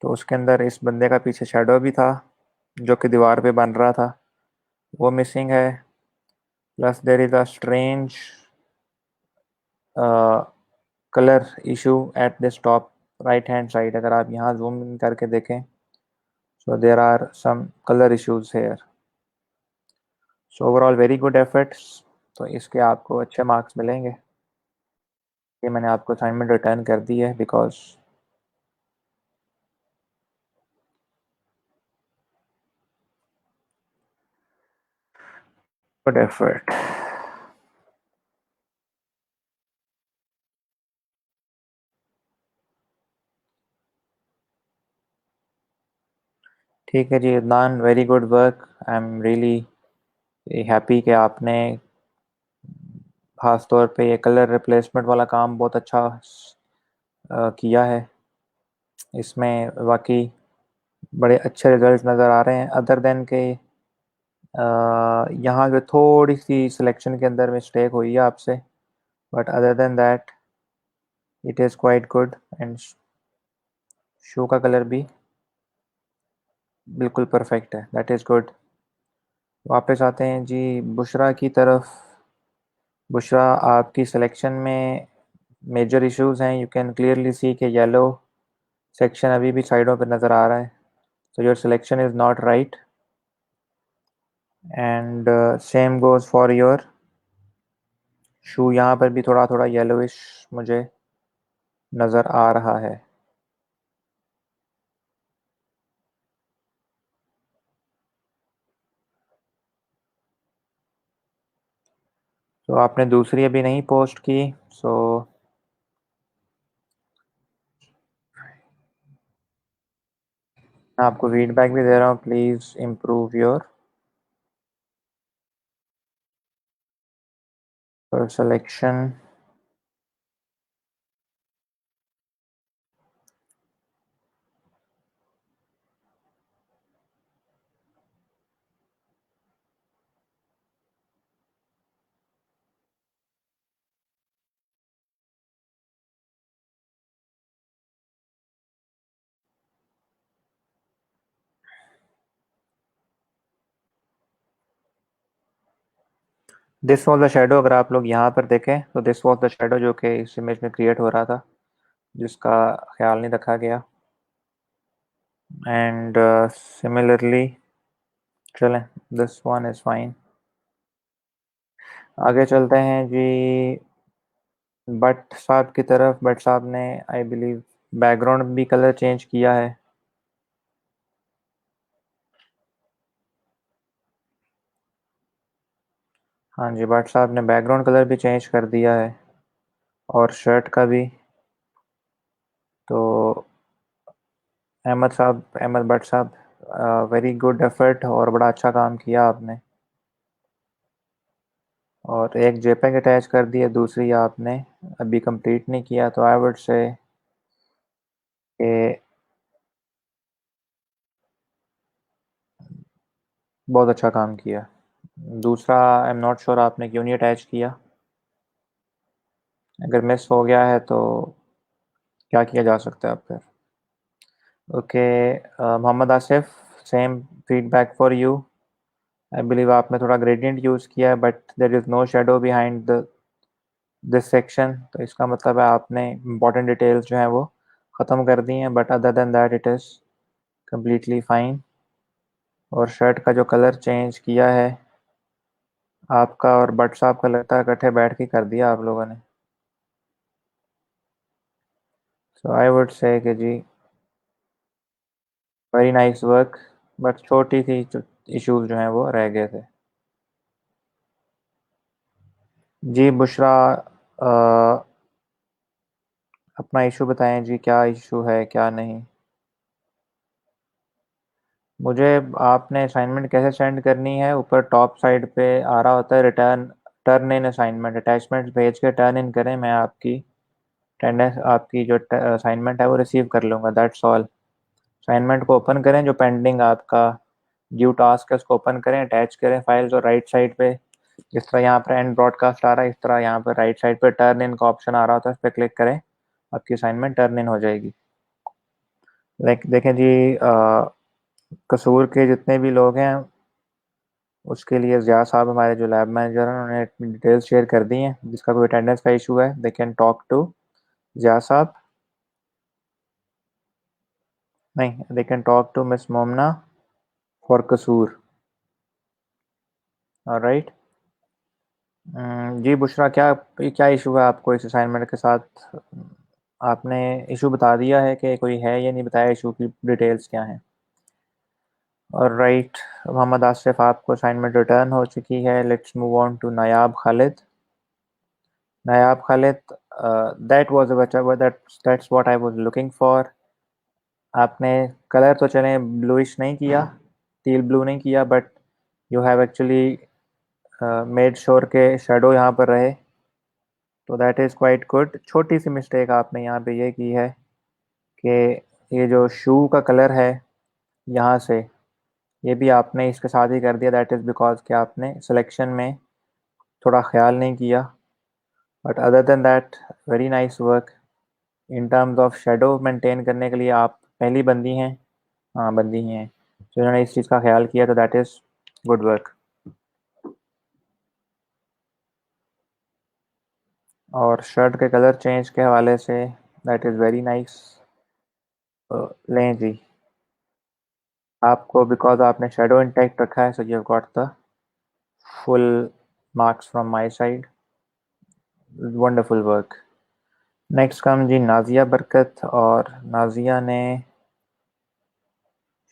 तो उसके अंदर इस बंदे का पीछे शेडो भी था जो कि दीवार पे बन रहा था, वो मिसिंग है। Plus there is a strange colour issue at this top right hand side. अगर आप यहाँ जूम इन करके देखें, so there are some colour issues here. So overall very good efforts, तो इसके आपको अच्छे मार्क्स मिलेंगे। ये मैंने आपको असाइनमेंट रिटर्न कर दी है बिकॉज गुड एफर्ट। ठीक है जी Adnan, very good work. I am really happy कि आपने खास तौर पे ये कलर रिप्लेसमेंट वाला काम बहुत अच्छा किया है। इसमें वाकई बड़े अच्छे रिजल्ट नज़र आ रहे हैं, अदर देन के यहाँ पे थोड़ी सी सिलेक्शन के अंदर मिस्टेक हुई है आपसे, but other than that it is quite good. And shoe का कलर भी बिल्कुल परफेक्ट है, दैट इज़ गुड। वापस आते हैं जी बुशरा की तरफ। बुशरा, आपकी सिलेक्शन में मेजर इश्यूज हैं। यू कैन क्लियरली सी कि येलो सेक्शन अभी भी साइडों पर नज़र आ रहा है, so your selection is not right, and same goes for your शू। यहाँ पर भी थोड़ा थोड़ा येलोइश मुझे नज़र आ रहा है। तो आपने दूसरी अभी नहीं पोस्ट की, सो मैं आपको फीडबैक भी दे रहा हूँ, please improve your selection. This was the shadow, अगर आप लोग यहाँ पर देखें तो दिस वॉज द शेडो जो कि इस इमेज में क्रिएट हो रहा था, जिसका ख्याल नहीं रखा गया। एंड सिमिलरली चलें, दिस वन इज़ फाइन। आगे चलते हैं जी भट्ट साहब की तरफ। भट्ट साहब ने आई बिलीव बैकग्राउंड भी कलर चेंज किया है। हाँ जी, भट्ट साहब ने बैकग्राउंड कलर भी चेंज कर दिया है और शर्ट का भी। तो अहमद साहब, अहमद भट्ट साहब, वेरी गुड एफर्ट और बड़ा अच्छा काम किया आपने। और एक जेपेग अटैच कर दी है, दूसरी आपने अभी कंप्लीट नहीं किया, तो आई वुड से कि बहुत अच्छा काम किया। दूसरा आई एम नॉट श्योर आपने क्यों नहीं अटैच किया। अगर मिस हो गया है तो क्या किया जा सकता है अब फिर। Okay, Mohammad Asif, same feedback for you. I believe आपने थोड़ा ग्रेडियंट यूज़ किया है, but there is no shadow behind the this section, तो इसका मतलब है आपने इंपॉर्टेंट डिटेल्स जो हैं वो ख़त्म कर दी हैं, but other than that it is completely fine. और शर्ट का जो कलर चेंज किया है आपका और भट्ट साहब का, लगता है इकट्ठे बैठ के कर दिया आप लोगों ने। सो आई वुड से कि जी वेरी नाइस वर्क, बट छोटी सी इश्यूज जो हैं वो रह गए थे। जी बुशरा, अपना इशू बताएं जी, क्या इशू है क्या नहीं। मुझे आपने असाइनमेंट कैसे सेंड करनी है, ऊपर टॉप साइड पे आ रहा होता है return, turn in assignment, attachment भेज के टर्न इन करें, मैं आपकी अटेंडेंस, आपकी जो असाइनमेंट है वो रिसीव कर लूँगा, दैट्स ऑल। असाइनमेंट को ओपन करें, जो पेंडिंग आपका ड्यू टास्क है उसको ओपन करें, अटैच करें फाइल, जो राइट साइड पे जिस तरह यहाँ पर एंड ब्रॉडकास्ट आ रहा है, इस तरह यहाँ पर राइट साइड पे टर्न इन का ऑप्शन आ रहा होता है, उस पर क्लिक करें, आपकी असाइनमेंट टर्न इन हो जाएगी। लाइक देखें जी, कसूर के जितने भी लोग हैं उसके लिए ज़िया साहब हमारे जो लैब मैनेजर हैं उन्होंने डिटेल्स शेयर कर दी हैं। जिसका कोई अटेंडेंस का इशू है they can talk to Zia साहब, नहीं they can talk to miss Momna for Kasur. Alright. जी बुशरा, क्या क्या इशू है आपको इस असाइनमेंट के साथ। आपने इशू बता दिया है कि कोई है, या नहीं बताया इशू की डिटेल्स क्या हैं। और राइट, मोहम्मद आसिफ, आपको असाइनमेंट रिटर्न हो चुकी है। Let's move on to Nayab Khalid. Nayab Khalid, that was that's what I was looking for. आपने कलर तो चले ब्लूइश नहीं किया, टील ब्लू नहीं किया, but you have actually made sure के शेडो यहाँ पर रहे, तो दैट इज़ क्वाइट गुड। छोटी सी मिस्टेक आपने यहाँ पे ये की है कि ये जो शू का कलर है यहाँ से, ये भी आपने इसके साथ ही कर दिया। दैट इज़ बिकॉज कि आपने सिलेक्शन में थोड़ा ख्याल नहीं किया। But other than that, very nice work. In terms of shadow maintain करने के लिए आप पहली बंदी हैं, हाँ बंदी ही हैं, जिन्होंने इस चीज़ का ख्याल किया, तो दैट इज़ गुड वर्क। और शर्ट के कलर चेंज के हवाले से दैट इज़ वेरी नाइस। लें जी, आपको बिकॉज आपने शेडो इंटैक्ट रखा है, so you have got the full marks from my side. Wonderful work. Next come जी नाजिया बरकत, और नाजिया ने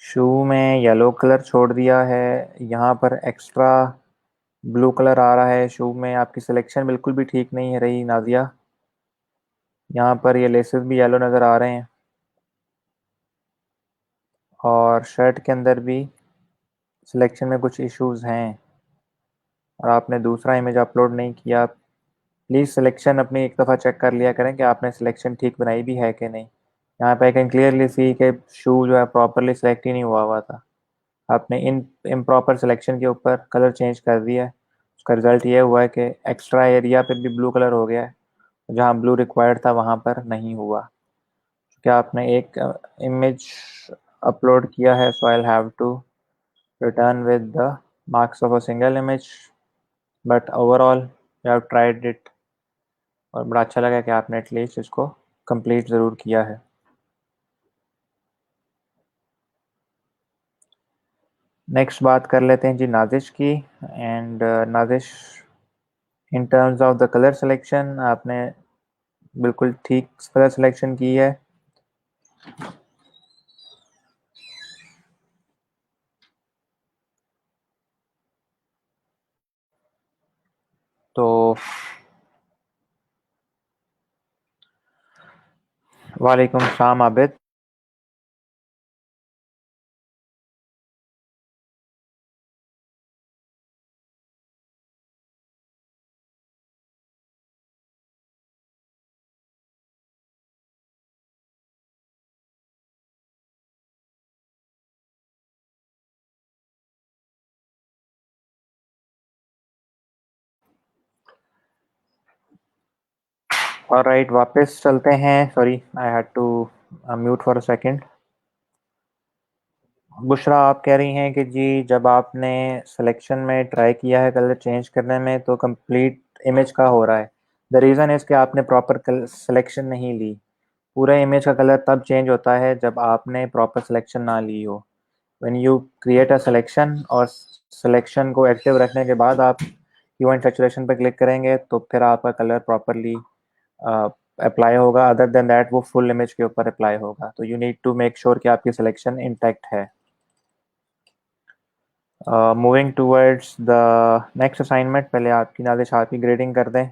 शू में येलो कलर छोड़ दिया है। यहाँ पर एक्स्ट्रा ब्लू कलर आ रहा है शू में। आपकी सिलेक्शन बिल्कुल भी ठीक नहीं है रही नाजिया। यहाँ पर ये लेसेस भी येलो नज़र आ रहे हैं, और शर्ट के अंदर भी सिलेक्शन में कुछ इश्यूज हैं, और आपने दूसरा इमेज अपलोड नहीं किया। प्लीज़ सिलेक्शन अपनी एक दफ़ा चेक कर लिया करें कि आपने सिलेक्शन ठीक बनाई भी है कि नहीं। यहाँ पे आई कैन क्लियरली सी कि शू जो है प्रॉपरली सिलेक्ट ही नहीं हुआ हुआ था। आपने इन इम्प्रॉपर सिलेक्शन के ऊपर कलर चेंज कर दिया है। उसका रिजल्ट ये हुआ है कि एक्स्ट्रा एरिया पे भी ब्लू कलर हो गया है, जहाँ ब्लू रिक्वायर्ड था वहाँ पर नहीं हुआ। क्या आपने एक इमेज अपलोड किया है, so I have to return with the marks of a single image, but overall you have tried it, और बड़ा अच्छा लगा कि आपने एटलीस्ट इसको कंप्लीट ज़रूर किया है। नेक्स्ट बात कर लेते हैं जी नाजिश की। And Nazish, in terms of the colour selection आपने बिल्कुल ठीक कलर सिलेक्शन की है। तो वालेकुम सलाम आबिद। ऑलराइट, वापस चलते हैं। Sorry, I had to mute for a second. Bushra, आप कह रही हैं कि जी जब आपने सिलेक्शन में ट्राई किया है कलर चेंज करने में, तो कंप्लीट इमेज का हो रहा है। द रीज़न इज़ कि आपने प्रॉपर सिलेक्शन नहीं ली। पूरा इमेज का कलर तब चेंज होता है जब आपने प्रॉपर सिलेक्शन ना ली हो। When you create a selection, और सिलेक्शन को एक्टिव रखने के बाद आप ह्यू एंड सैचुरेशन पर क्लिक करेंगे, तो फिर आपका कलर प्रॉपरली अप्लाई होगा। अदर देन दैट वो फुल इमेज के ऊपर अप्लाई होगा। तो you need to make sure कि आपकी सिलेक्शन इंटैक्ट है। Moving towards the next assignment, पहले आपकी नादिश आपकी ग्रेडिंग कर दें।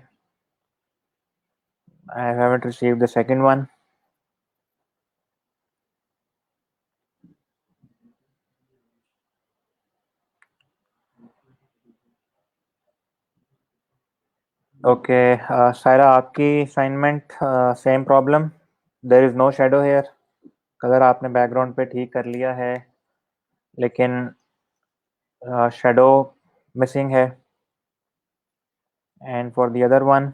I haven't received the second one. Okay Saira, आपकी assignment same problem. There is no shadow here. Colour आपने बैकग्राउंड पे ठीक कर लिया है, लेकिन शेडो मिसिंग है। And for the other one,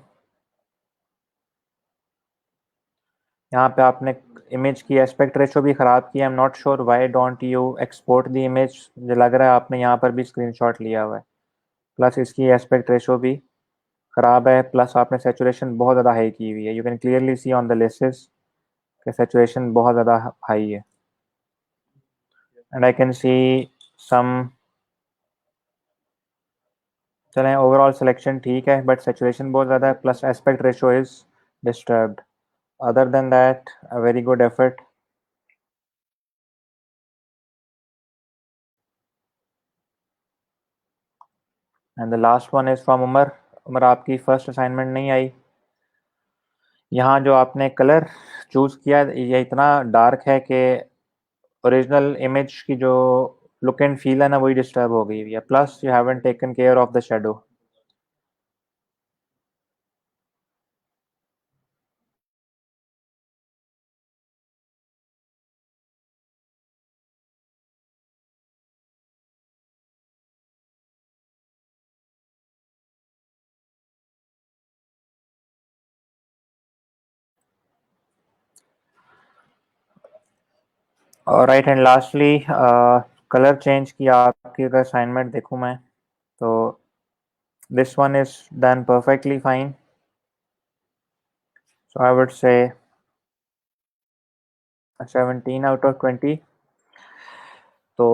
यहाँ पे आपने इमेज की एस्पेक्ट रेशो भी ख़राब की है। आई am not sure why don't you export the image. मुझे लग रहा है आपने यहाँ पर भी स्क्रीनशॉट लिया हुआ है। प्लस इसकी एस्पेक्ट रेशो भी ख़राब है, प्लस आपने सेचुरेशन बहुत ज़्यादा हाई की हुई है। You can clearly see on the लिस्टेस कि सेचुरेशन बहुत ज़्यादा हाई है। एंड आई कैन सी सम, चलें ओवरऑल सिलेक्शन ठीक है, बट सेचुरेशन बहुत ज़्यादा है, plus aspect ratio is disturbed. Other than that, a very good effort. And the last one is from Umar. Umar, आपकी फर्स्ट असाइनमेंट नहीं आई। यहाँ जो आपने कलर चूज़ किया ये इतना डार्क है कि ओरिजिनल इमेज की जो लुक एंड फील है ना, वही डिस्टर्ब हो गई है। Plus you haven't taken care of the shadow. और right and lastly colour change किया आपकी अगर असाइनमेंट देखूं मैं तो this one is done perfectly fine, so I would say 17 out of 20। तो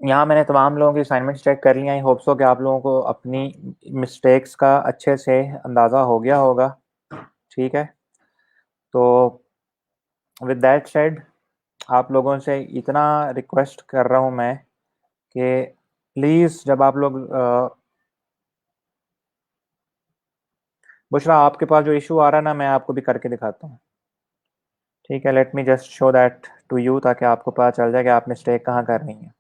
यहाँ मैंने तमाम लोगों की असाइनमेंट चेक कर लिया। आई होप सो कि आप लोगों को अपनी मिस्टेक्स का अच्छे से अंदाज़ा हो गया होगा। ठीक है, तो विद दैट सेड आप लोगों से इतना रिक्वेस्ट कर रहा हूँ मैं कि प्लीज़ जब आप लोग बुशरा आपके पास जो इशू आ रहा है ना, मैं आपको भी करके दिखाता हूँ। ठीक है, let me just show that to you ताकि आपको पता चल जाए कि आप मिस्टेक कहाँ कर रही हैं।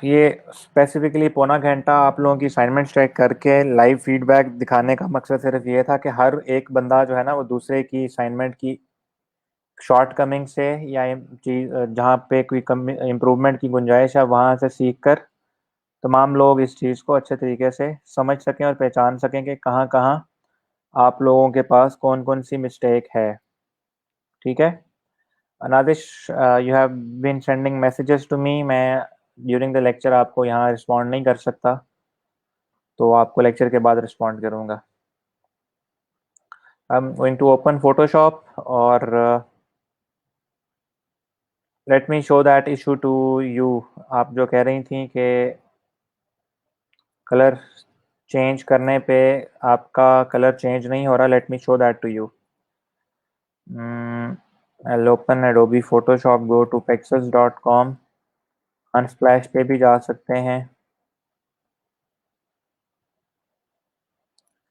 ये स्पेसिफिकली पौना घंटा आप लोगों की असाइनमेंट चेक करके लाइव फीडबैक दिखाने का मकसद सिर्फ ये था कि हर एक बंदा जो है ना वो दूसरे की असाइनमेंट की शॉर्ट कमिंग से या चीज जहाँ पे कोई कम इम्प्रूवमेंट की गुंजाइश है वहाँ से सीख कर तमाम लोग इस चीज़ को अच्छे तरीके से समझ सकें और पहचान सकें कि कहाँ कहाँ आप लोगों के पास कौन कौन सी मिस्टेक है। ठीक है, Anadish you have been sending messages to me. मैं ड्यूरिंग द लेक्चर आपको यहाँ रिस्पॉन्ड नहीं कर सकता, तो आपको लेक्चर के बाद रिस्पॉन्ड करूँगा। I am going to open Photoshop और let me show that issue to you. आप जो कह रही थी कि कलर चेंज करने पे आपका कलर चेंज नहीं हो रहा, let me show that to you. I'll open Adobe Photoshop, go to pexels.com, Unsplash पे भी जा सकते हैं।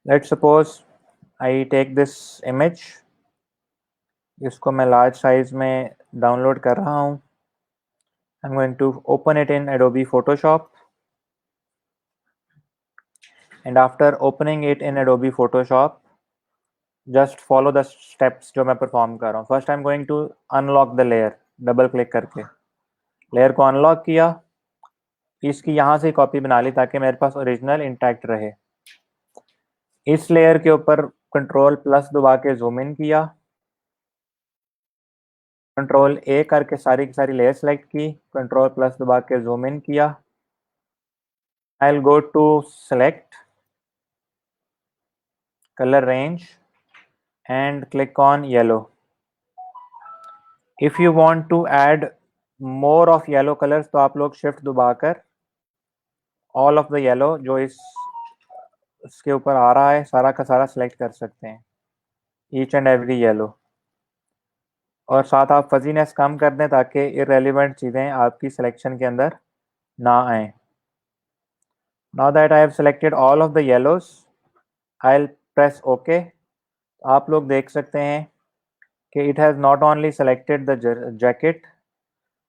Let's suppose I take this image, इसको मैं लार्ज साइज में डाउनलोड कर रहा हूँ। I'm going to open it in Adobe Photoshop, and after opening it in Adobe Photoshop just follow the steps जो मैं परफॉर्म कर रहा हूँ। First I'm going to unlock the layer, double click करके लेयर को अनलॉक किया, इसकी यहाँ से कॉपी बना ली ताकि मेरे पास ओरिजिनल इंटैक्ट रहे। इस लेयर के ऊपर कंट्रोल प्लस दबा के जूम इन किया, कंट्रोल ए करके सारी की सारी लेयर सेलेक्ट की, कंट्रोल प्लस दबा के जूम इन किया। I will go to select colour range and click on yellow. If you want to add more of yellow colours तो आप लोग शिफ्ट दबाकर ऑल ऑफ द येलो जो इसके ऊपर आ रहा है सारा का सारा सिलेक्ट कर सकते हैं, ईच एंड एवरी येलो। और साथ आप फजीनेस कम कर दें ताकि इरेलीवेंट चीज़ें आपकी सिलेक्शन के अंदर ना आए। Now that I have selected all of the yellows, I'll press OK। आप लोग देख सकते हैं कि it has not only selected the jacket,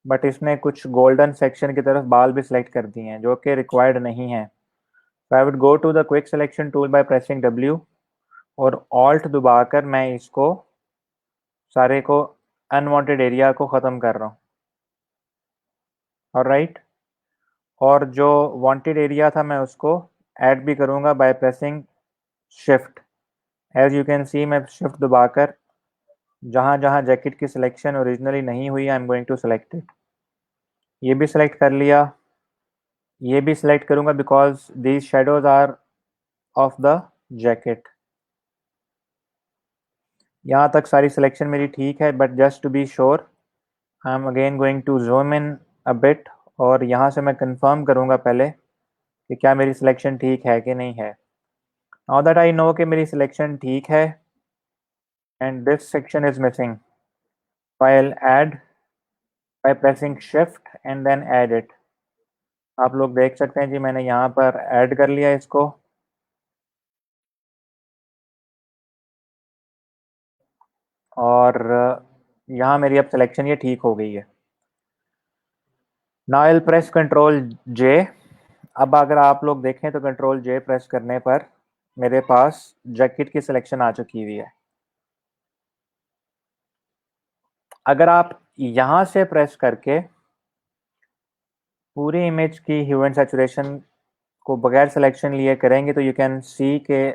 but इसने कुछ golden section की तरफ बाल भी select कर दिए हैं जो कि required नहीं है। So I would go to the quick selection tool by pressing W और Alt दबाकर मैं इसको सारे को unwanted area को ख़त्म कर रहा हूँ। Alright, और जो wanted area था मैं उसको add भी करूँगा by pressing Shift। As you can see मैं शिफ्ट दबाकर जहाँ जहाँ जैकेट की सिलेक्शन ओरिजिनली नहीं हुई I am going to select it. ये भी सिलेक्ट कर लिया, ये भी सिलेक्ट करूँगा because these shadows are of the jacket. यहाँ तक सारी सिलेक्शन मेरी ठीक है, but just to be sure I am again going to zoom in a bit और यहाँ से मैं कंफर्म करूँगा पहले कि क्या मेरी सिलेक्शन ठीक है कि नहीं है। नाउ दैट आई नो कि मेरी सिलेक्शन ठीक है and this section is missing, I will add by pressing shift and then add it। आप लोग देख सकते हैं जी मैंने यहाँ पर ऐड कर लिया इसको और यहाँ मेरी अब सिलेक्शन ये ठीक हो गई है। Now I will press control J. अब अगर आप लोग देखें तो कंट्रोल जे प्रेस करने पर मेरे पास जैकेट की सिलेक्शन आ चुकी हुई है। अगर आप यहाँ से प्रेस करके पूरी इमेज की ह्यू एंड सैचुरेशन को बगैर सिलेक्शन लिए करेंगे तो यू कैन सी के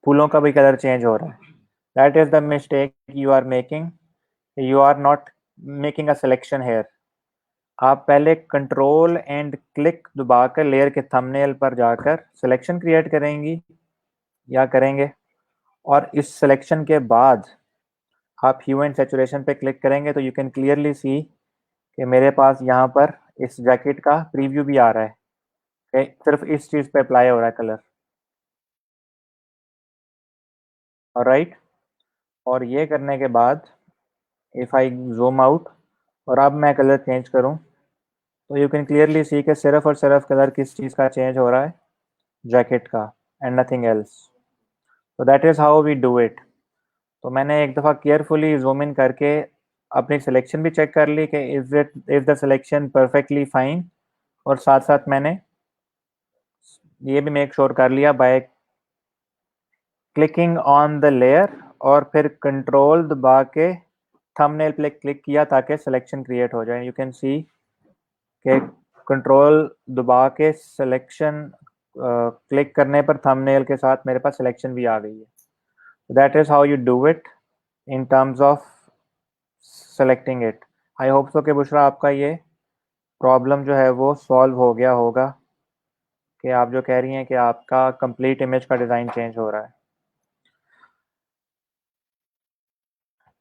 फूलों का भी कलर चेंज हो रहा है। That is the mistake you are making. You are not making a selection here. आप पहले कंट्रोल एंड क्लिक दबाकर लेयर के थंबनेल पर जाकर सिलेक्शन क्रिएट करेंगी या करेंगे, और इस सिलेक्शन के बाद आप ह्यू एंड सैचुरेशन पे क्लिक करेंगे तो यू कैन क्लियरली सी कि मेरे पास यहाँ पर इस जैकेट का प्रीव्यू भी आ रहा है कि सिर्फ इस चीज़ पे अप्लाई हो रहा है कलर. राइट. और ये करने के बाद इफ़ आई जूम आउट और अब मैं कलर चेंज करूँ तो यू कैन क्लियरली सी कि सिर्फ और सिर्फ कलर किस चीज़ का चेंज हो रहा है, जैकेट का, एंड नथिंग एल्स. तो that is how we do it. तो मैंने एक दफ़ा केयरफुली जूम इन करके अपनी सिलेक्शन भी चेक कर ली कि is the selection perfectly fine, और साथ साथ मैंने ये भी मेक श्योर कर लिया by clicking on the layer और फिर कंट्रोल दबा के थंबनेल पे क्लिक किया ताकि सिलेक्शन क्रिएट हो जाए. यू कैन सी के कंट्रोल दबा के सिलेक्शन क्लिक करने पर थंबनेल के साथ मेरे पास सिलेक्शन भी आ गई है. That is how you do it in terms of selecting it. I hope so कि बुशरा आपका ये प्रॉब्लम जो है वो सॉल्व हो गया होगा कि आप जो कह रही हैं कि आपका कंप्लीट इमेज का डिज़ाइन चेंज हो रहा है.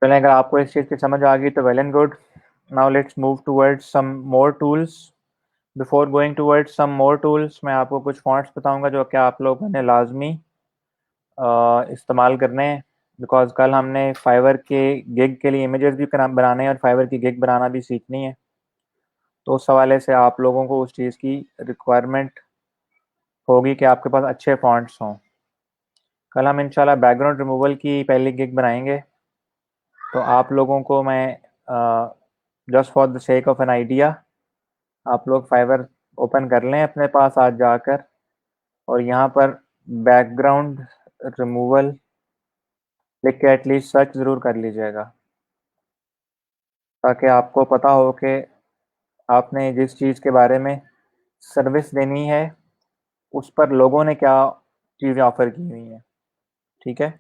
पहले अगर आपको इस चीज़ की समझ आ गई तो well and good. Now let's move towards some more tools. Before going towards some more tools मैं आपको कुछ फॉन्ट्स बताऊंगा जो कि आप लोगों ने लाजमी इस्तेमाल करने हैं, बिकॉज कल हमने फाइवर के गिग के लिए इमेजेस भी बनाने हैं और फाइवर की गिग बनाना भी सीखनी है. तो उस हवाले से आप लोगों को उस चीज़ की रिक्वायरमेंट होगी कि आपके पास अच्छे फॉन्ट्स हों. कल हम इंशाल्लाह बैकग्राउंड रिमूवल की पहली गिग बनाएंगे. तो आप लोगों को मैं just for the sake of an idea, आप लोग फाइवर ओपन कर लें अपने पास आज जाकर और यहाँ पर बैकग्राउंड रिमूवल लिख के एटलीस्ट सर्च ज़रूर कर लीजिएगा, ताकि आपको पता हो कि आपने जिस चीज़ के बारे में सर्विस देनी है उस पर लोगों ने क्या चीज़ें ऑफ़र की हुई हैं. ठीक है.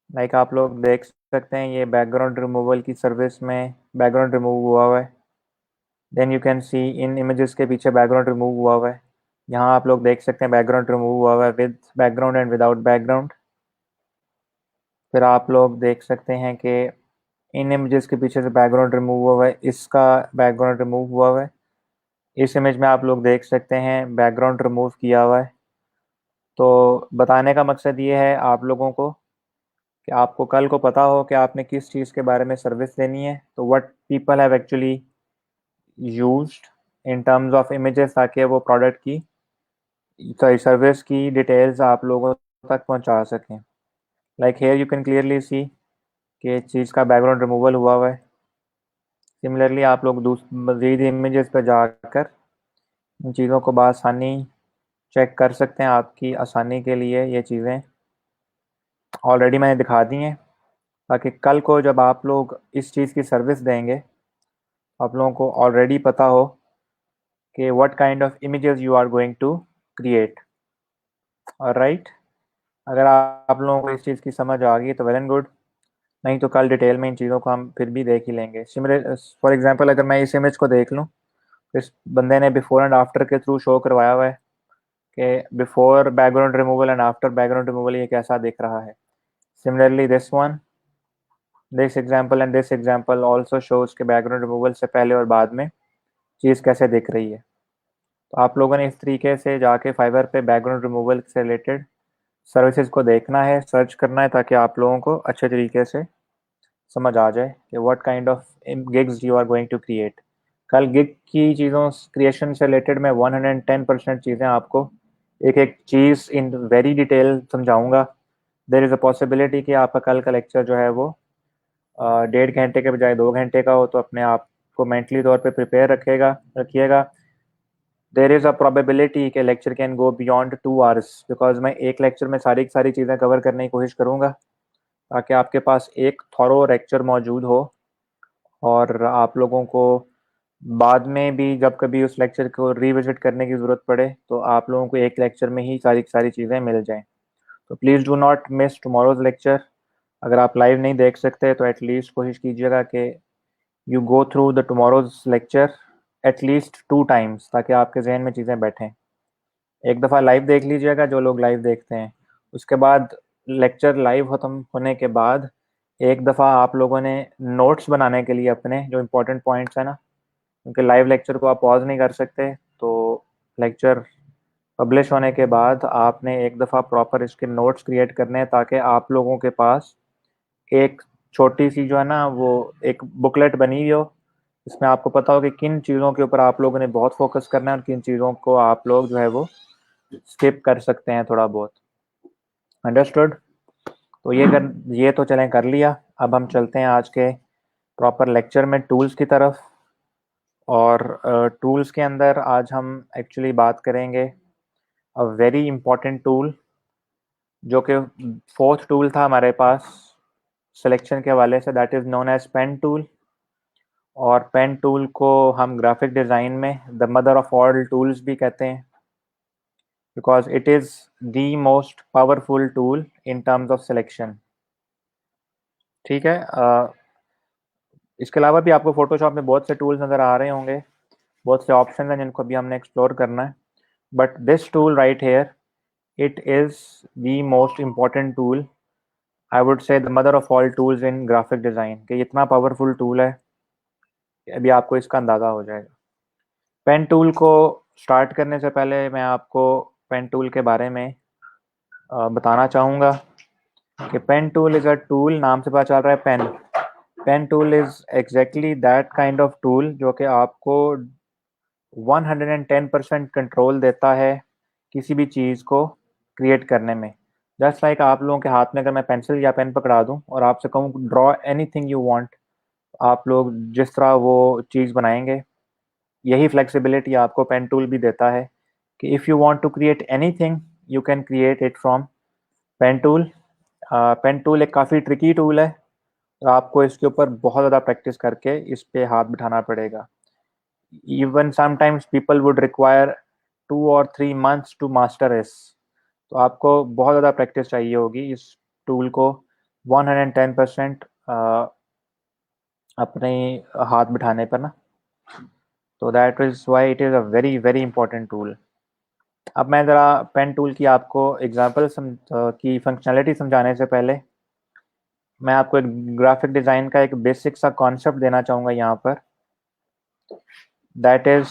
लाइक आप लोग देख सकते हैं ये बैकग्राउंड रिमूवल की सर्विस में बैकग्राउंड रिमूव हुआ हुआ है. Then you can see in images के पीछे बैकग्राउंड रिमूव हुआ हुआ है. यहाँ आप लोग देख सकते हैं बैकग्राउंड रिमूव हुआ हुआ है with background and without background. फिर आप लोग देख सकते हैं कि इन इमेजेस के पीछे से बैकग्राउंड रिमूव हुआ हुआ है, इसका बैकग्राउंड रिमूव हुआ हुआ है. इस इमेज में आप लोग देख सकते हैं बैकग्राउंड रिमूव किया हुआ है. तो बताने का मकसद ये है आप लोगों को कि आपको कल को पता हो कि आपने किस चीज़ के बारे में सर्विस देनी है, तो what people have actually used in terms of images, ताकि वो प्रोडक्ट की सर्विस की डिटेल्स आप लोगों तक पहुंचा सकें. Like here you can clearly see कि चीज़ का बैकग्राउंड रिमूवल हुआ हुआ है. सिमिलरली आप लोग मज़ीद इमेजेस पर जाकर इन चीज़ों को बआसानी चेक कर सकते हैं. आपकी आसानी के लिए ये चीज़ें ऑलरेडी मैंने दिखा दी हैं, ताकि कल को जब आप लोग इस चीज़ की सर्विस देंगे आप लोगों को ऑलरेडी पता हो कि what kind of images you are going to create. Right. अगर आप लोगों को इस चीज़ की समझ आ गई तो वेल एंड गुड, नहीं तो कल डिटेल में इन चीज़ों को हम फिर भी देख ही लेंगे. सिमिलर फॉर एग्जांपल अगर मैं इस इमेज को देख लूँ, इस बंदे ने बिफोर एंड आफ्टर के थ्रू शो करवाया हुआ है कि before background removal and after background removal ये कैसा दिख रहा है. Similarly this example and this example also shows के बैकग्राउंड रिमूवल से पहले और बाद में चीज़ कैसे दिख रही है. तो आप लोगों ने इस तरीके से जाके फाइवर पे बैकग्राउंड रिमूवल से रिलेटेड सर्विसेज को देखना है, सर्च करना है, ताकि आप लोगों को अच्छे तरीके से समझ आ जाए कि what kind of gigs you are going to create. कल गिग की चीज़ों क्रिएशन से रिलेटेड मैं 110% चीज़ें आपको एक एक चीज़ इन वेरी डिटेल समझाऊंगा. देर इज़ अ पॉसिबिलिटी कि आपका कल का लेक्चर जो है वो 1.5 घंटे के बजाय 2 घंटे का हो, तो अपने आप को मेंटली तौर पे प्रिपेयर रखिएगा. देर इज़ अ प्रोबेबिलिटी कि lecture can go beyond 2 hours, because मैं एक लेक्चर में सारी की सारी चीज़ें कवर करने की कोशिश करूँगा, ताकि आपके पास एक थॉरो लेक्चर मौजूद हो और आप लोगों को बाद में भी जब कभी उस लेक्चर को रिविजिट करने की ज़रूरत पड़े तो आप लोगों को एक लेक्चर में ही सारी की सारी चीज़ें मिल जाएं. तो please do not miss tomorrow's lecture. अगर आप लाइव नहीं देख सकते तो एटलीस्ट कोशिश कीजिएगा कि you go through the tomorrow's lecture at least 2 times, ताकि आपके जहन में चीज़ें बैठें। एक दफ़ा लाइव देख लीजिएगा जो लोग लाइव देखते हैं, उसके बाद लेक्चर लाइव ख़त्म होने के बाद एक दफ़ा आप लोगों ने नोट्स बनाने के लिए अपने जो इम्पोर्टेंट पॉइंट्स हैं ना, क्योंकि लाइव लेक्चर को आप पॉज नहीं कर सकते, तो लेक्चर पब्लिश होने के बाद आपने एक दफ़ा प्रॉपर इसके नोट्स क्रिएट करने हैं, ताकि आप लोगों के पास एक छोटी सी जो है ना वो एक बुकलेट बनी हुई हो, इसमें आपको पता हो कि किन चीज़ों के ऊपर आप लोगों ने बहुत फोकस करना है और किन चीज़ों को आप लोग जो है वो स्किप कर सकते हैं थोड़ा बहुत। अंडरस्टूड? तो ये तो चलें कर लिया। अब हम चलते हैं आज के प्रॉपर लेक्चर में टूल्स की तरफ। और टूल्स के अंदर आज हम एक्चुअली बात करेंगे अ वेरी इम्पॉर्टेंट टूल, जो कि फोर्थ टूल था हमारे पास सिलेक्शन के हवाले से, that is known as pen tool. और पेन टूल को हम ग्राफिक डिज़ाइन में the mother of all tools भी कहते हैं, because it is the most powerful tool in terms of selection. ठीक है। इसके अलावा भी आपको फोटोशॉप में बहुत से टूल्स नज़र आ रहे होंगे, बहुत से ऑप्शन हैं जिनको भी हमने एक्सप्लोर करना है, but this tool right here, it is the most important tool, I would say the mother of all tools in graphic design, कि इतना पावरफुल टूल है कि अभी आपको इसका अंदाज़ा हो जाएगा। पेन टूल को स्टार्ट करने से पहले मैं आपको पेन टूल के बारे में बताना चाहूँगा कि pen tool is a tool, नाम से पता चल रहा है pen. Pen tool is exactly that kind of tool जो कि आपको 110% कंट्रोल देता है किसी भी चीज़ को क्रिएट करने में। जस्ट लाइक आप लोगों के हाथ में अगर मैं पेंसिल या पेन पकड़ा दूं और आपसे कहूँ ड्रॉ एनीथिंग यू वांट, आप लोग जिस तरह वो चीज़ बनाएंगे। यही फ्लेक्सिबिलिटी आपको पेन टूल भी देता है कि if you want to create anything you can create it from pen tool. Pen tool एक काफ़ी ट्रिकी टूल है और आपको इसके ऊपर बहुत ज़्यादा प्रैक्टिस करके इस पे हाथ बिठाना पड़ेगा। Even sometimes people would require 2 or 3 months to master this। तो आपको बहुत ज़्यादा प्रैक्टिस चाहिए होगी इस टूल को 110% अपने हाथ बिठाने पर ना। तो that is why it is a very very important tool. अब मैं ज़रा पेन टूल की आपको एग्जांपल की फंक्शनैलिटी समझाने से पहले मैं आपको एक ग्राफिक डिज़ाइन का एक बेसिक सा कॉन्सेप्ट देना चाहूँगा यहाँ पर, that is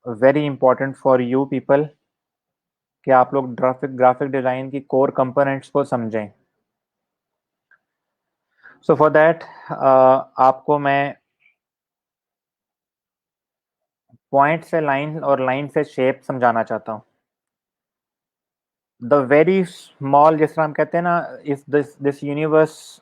very important for you people, कि आप लोग ग्राफिक डिज़ाइन की कोर कंपोनेंट्स को समझें। सो फॉर दैट आपको मैं पॉइंट से लाइन और लाइन से शेप समझाना चाहता हूँ। द वेरी स्मॉल, जिस तरह हम कहते हैं ना, if this universe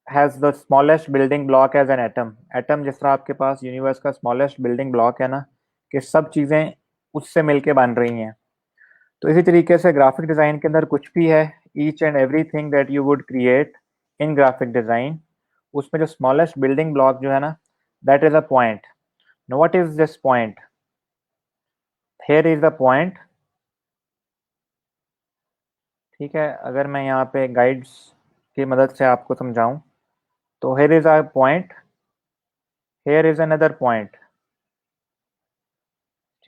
has the smallest building block as an atom. Atom जिस तरह आपके पास यूनिवर्स का स्मॉलेस्ट बिल्डिंग ब्लॉक है ना, कि सब चीज़ें उससे मिलके बन रही हैं, तो इसी तरीके से ग्राफिक डिज़ाइन के अंदर कुछ भी है, each and every thing that you would create in graphic design, उसमें जो स्मॉलेस्ट बिल्डिंग ब्लॉक जो है ना, that is a point. Know what is this point? Here is the point. ठीक है, अगर मैं यहाँ पे गाइड्स की मदद से आपको समझाऊं, तो here is a point, here is another point.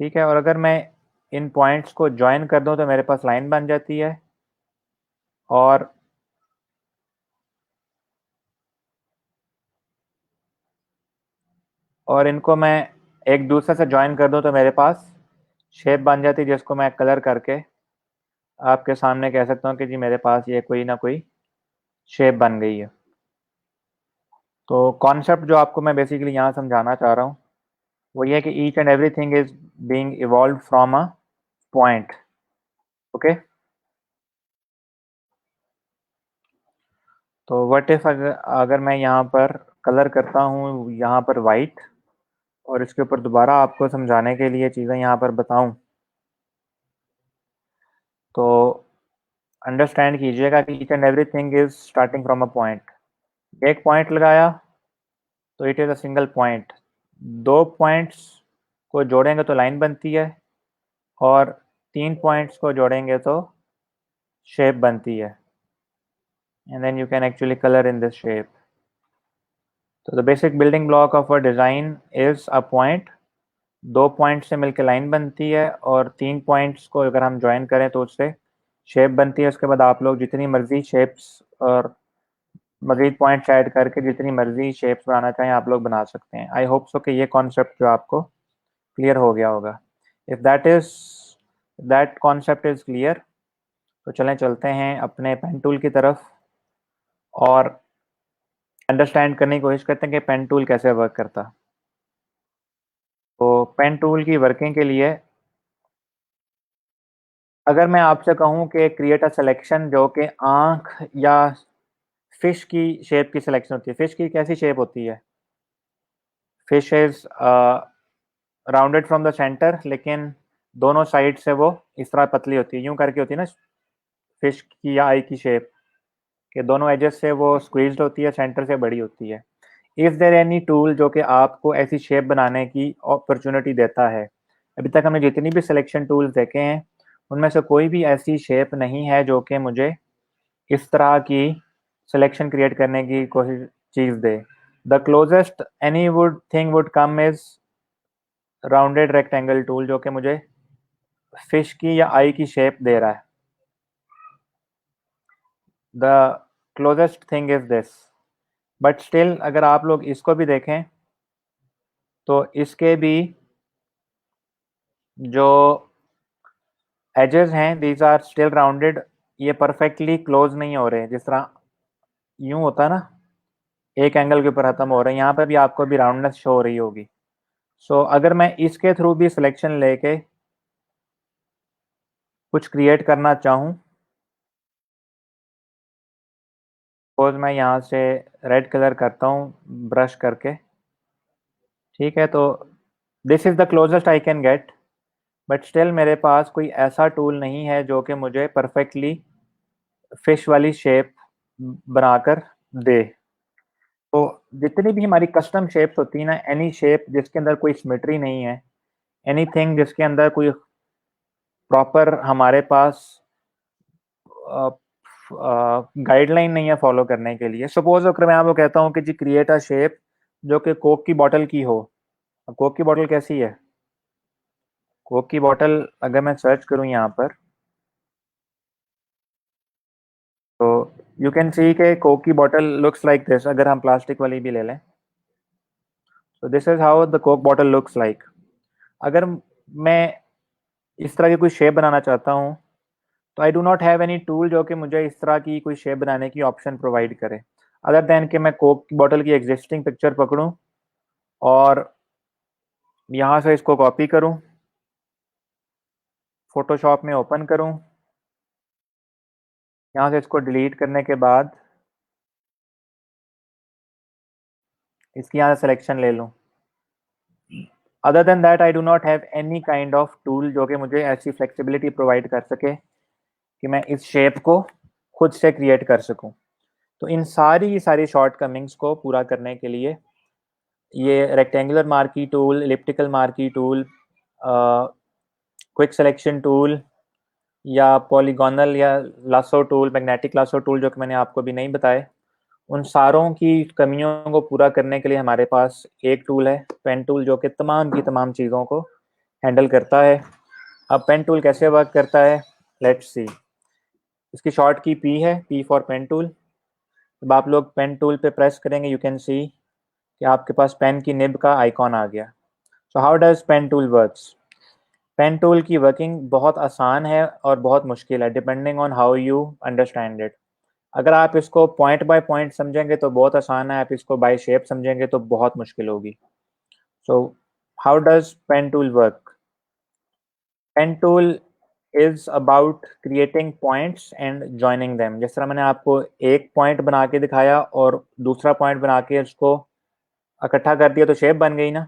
ठीक है, और अगर मैं इन पॉइंट्स को ज्वाइन कर दूं तो मेरे पास लाइन बन जाती है, और इनको मैं एक दूसरे से ज्वाइन कर दूं तो मेरे पास शेप बन जाती है, जिसको मैं कलर करके आपके सामने कह सकता हूँ कि जी मेरे पास ये कोई ना कोई शेप बन गई है। तो कॉन्सेप्ट जो आपको मैं बेसिकली यहाँ समझाना चाह रहा हूँ वो ये है कि each and everything is being evolve from a point. Okay, तो व्हाट इफ अगर मैं यहाँ पर कलर करता हूँ यहाँ पर वाइट, और इसके ऊपर दोबारा आपको समझाने के लिए चीज़ें यहाँ पर बताऊँ, तो अंडरस्टैंड कीजिएगा कि each and everything is starting from a point. एक पॉइंट लगाया तो it is a single point. दो पॉइंट्स को जोड़ेंगे तो लाइन बनती है, और 3 पॉइंट्स को जोड़ेंगे तो शेप बनती है, and then you can actually colour in this shape. तो the basic building block of a design is a point. 2 point से मिलकर लाइन बनती है, और 3 पॉइंट्स को अगर हम ज्वाइन करें तो उससे शेप बनती है। उसके बाद आप लोग जितनी मर्जी शेप्स और मजीद पॉइंट्स ऐड करके जितनी मर्जी शेप्स बनाना चाहें आप लोग बना सकते हैं। आई होप सो कि ये कॉन्सेप्ट जो आपको क्लियर हो गया होगा। If that concept is clear, तो चलें चलते हैं अपने पेन टूल की तरफ और अंडरस्टैंड करने की कोशिश करते हैं कि पेन टूल कैसे वर्क करता। तो पेन टूल की वर्किंग के लिए अगर मैं आपसे कहूँ कि क्रिएट अ सिलेक्शन जो कि आँख या फिश की शेप की सिलेक्शन होती है। फिश की कैसी शेप होती है? Fish is rounded from the centre, लेकिन दोनों साइड से वो इस तरह पतली होती है, यूं करके होती है ना फिश की या आई की शेप, के दोनों एजेस से वो स्क्वीज्ड होती है, सेंटर से बड़ी होती है। इफ़ देयर एनी टूल जो कि आपको ऐसी शेप बनाने की अपॉर्चुनिटी देता है? अभी तक हमने जितनी भी सिलेक्शन टूल्स देखे हैं उनमें से कोई भी ऐसी शेप नहीं है जो कि मुझे इस तरह की सिलेक्शन क्रिएट करने की कोशिश चीज़ दे। The closest any would thing would come is rounded rectangle tool, जो कि मुझे फिश की या आई की शेप दे रहा है। The closest thing is this, but still अगर आप लोग इसको भी देखें तो इसके भी जो एजेस हैं दीज आर स्टिल राउंडेड, ये परफेक्टली क्लोज नहीं हो रहे। जिस तरह यूं होता है ना, एक एंगल के ऊपर खत्म हो रहे हैं, यहाँ पे भी आपको भी राउंडनेस शो हो रही होगी। सो अगर मैं इसके थ्रू भी सिलेक्शन लेके कुछ क्रिएट करना चाहूँ, सपोज मैं यहाँ से रेड कलर करता हूँ ब्रश करके, ठीक है, तो this is the closest I can get, but still मेरे पास कोई ऐसा टूल नहीं है जो कि मुझे परफेक्टली फिश वाली शेप बनाकर दे। तो जितनी भी हमारी कस्टम शेप्स होती है ना, एनी शेप जिसके अंदर कोई सिमेट्री नहीं है, एनीथिंग जिसके अंदर कोई प्रॉपर हमारे पास गाइडलाइन नहीं है फॉलो करने के लिए। सपोज अगर मैं आपको कहता हूँ कि जी क्रिएट अ शेप जो कि कोक की बॉटल की हो। अब कोक की बॉटल कैसी है? कोक की बॉटल अगर मैं सर्च करूँ यहाँ पर, तो यू कैन सी के कोक की बॉटल लुक्स लाइक दिस। अगर हम प्लास्टिक वाली भी ले लें, तो this is how the Coke bottle looks like. अगर मैं इस तरह की कोई शेप बनाना चाहता हूँ, तो I do not have any tool जो कि मुझे इस तरह की कोई शेप बनाने की ऑप्शन प्रोवाइड करे, अदर दैन कि मैं कोक की बॉटल की एग्जिस्टिंग पिक्चर पकड़ूं और यहाँ से इसको कॉपी करूं, फोटोशॉप में ओपन करूं, यहाँ से इसको डिलीट करने के बाद इसकी यहाँ से सिलेक्शन ले लूं। Other than that I do not have any kind of tool जो कि मुझे ऐसी फ्लेक्सिबिलिटी प्रोवाइड कर सके कि मैं इस शेप को खुद से क्रिएट कर सकूं। तो इन सारी शॉर्टकमिंग्स को पूरा करने के लिए ये rectangular marquee tool, elliptical marquee tool, quick selection tool या पॉलीगोनल या lasso tool, magnetic lasso tool जो कि मैंने आपको भी नहीं बताए, उन सारों की कमियों को पूरा करने के लिए हमारे पास एक टूल है, पेन टूल, जो कि तमाम की तमाम चीज़ों को हैंडल करता है। अब पेन टूल कैसे वर्क करता है, लेट्स सी। इसकी शॉर्ट की पी है, पी फॉर पेन टूल। जब आप लोग पेन टूल पे प्रेस करेंगे, यू कैन सी कि आपके पास पेन की निब का आइकॉन आ गया। So how does pen tool works? Pen tool की वर्किंग बहुत आसान है और बहुत मुश्किल है, depending on how you understand it. अगर आप इसको पॉइंट बाय पॉइंट समझेंगे तो बहुत आसान है, आप इसको बाय शेप समझेंगे तो बहुत मुश्किल होगी। So how does pen tool work? Pen tool is about creating points and joining them. जिस तरह मैंने आपको एक पॉइंट बना के दिखाया और दूसरा पॉइंट बना के उसको इकट्ठा कर दिया तो शेप बन गई ना।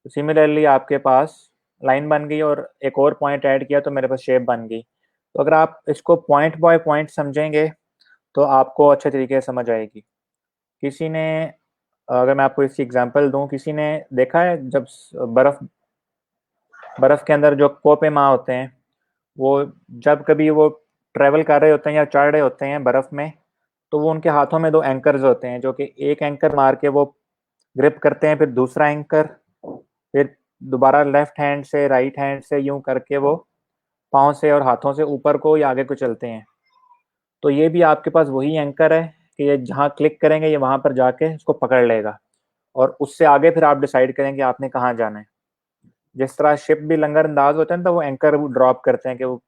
तो सिमिलरली आपके पास लाइन बन गई और एक और पॉइंट ऐड किया तो मेरे पास शेप बन गई। तो अगर आप इसको पॉइंट बाय पॉइंट समझेंगे तो आपको अच्छे तरीके से समझ आएगी। किसी ने, अगर मैं आपको इसकी एग्जांपल दूं, किसी ने देखा है जब बर्फ बर्फ के अंदर जो कोपे माँ होते हैं, वो जब कभी वो ट्रैवल कर रहे होते हैं या चढ़ रहे होते हैं बर्फ़ में, तो वो उनके हाथों में 2 एंकर्स होते हैं, जो कि एक एंकर मार के वो ग्रिप करते हैं, फिर दूसरा एंकर, फिर दोबारा लेफ्ट हैंड से राइट हैंड से यूँ करके वो पाँव से और हाथों से ऊपर को या आगे को चलते हैं। तो ये भी आपके पास वही एंकर है कि ये जहाँ क्लिक करेंगे ये वहाँ पर जाके इसको पकड़ लेगा, और उससे आगे फिर आप डिसाइड करेंगे आपने कहाँ जाना है। जिस तरह शिप भी लंगर-अंदाज होते हैं ना, तो वो एंकर ड्रॉप करते हैं कि वो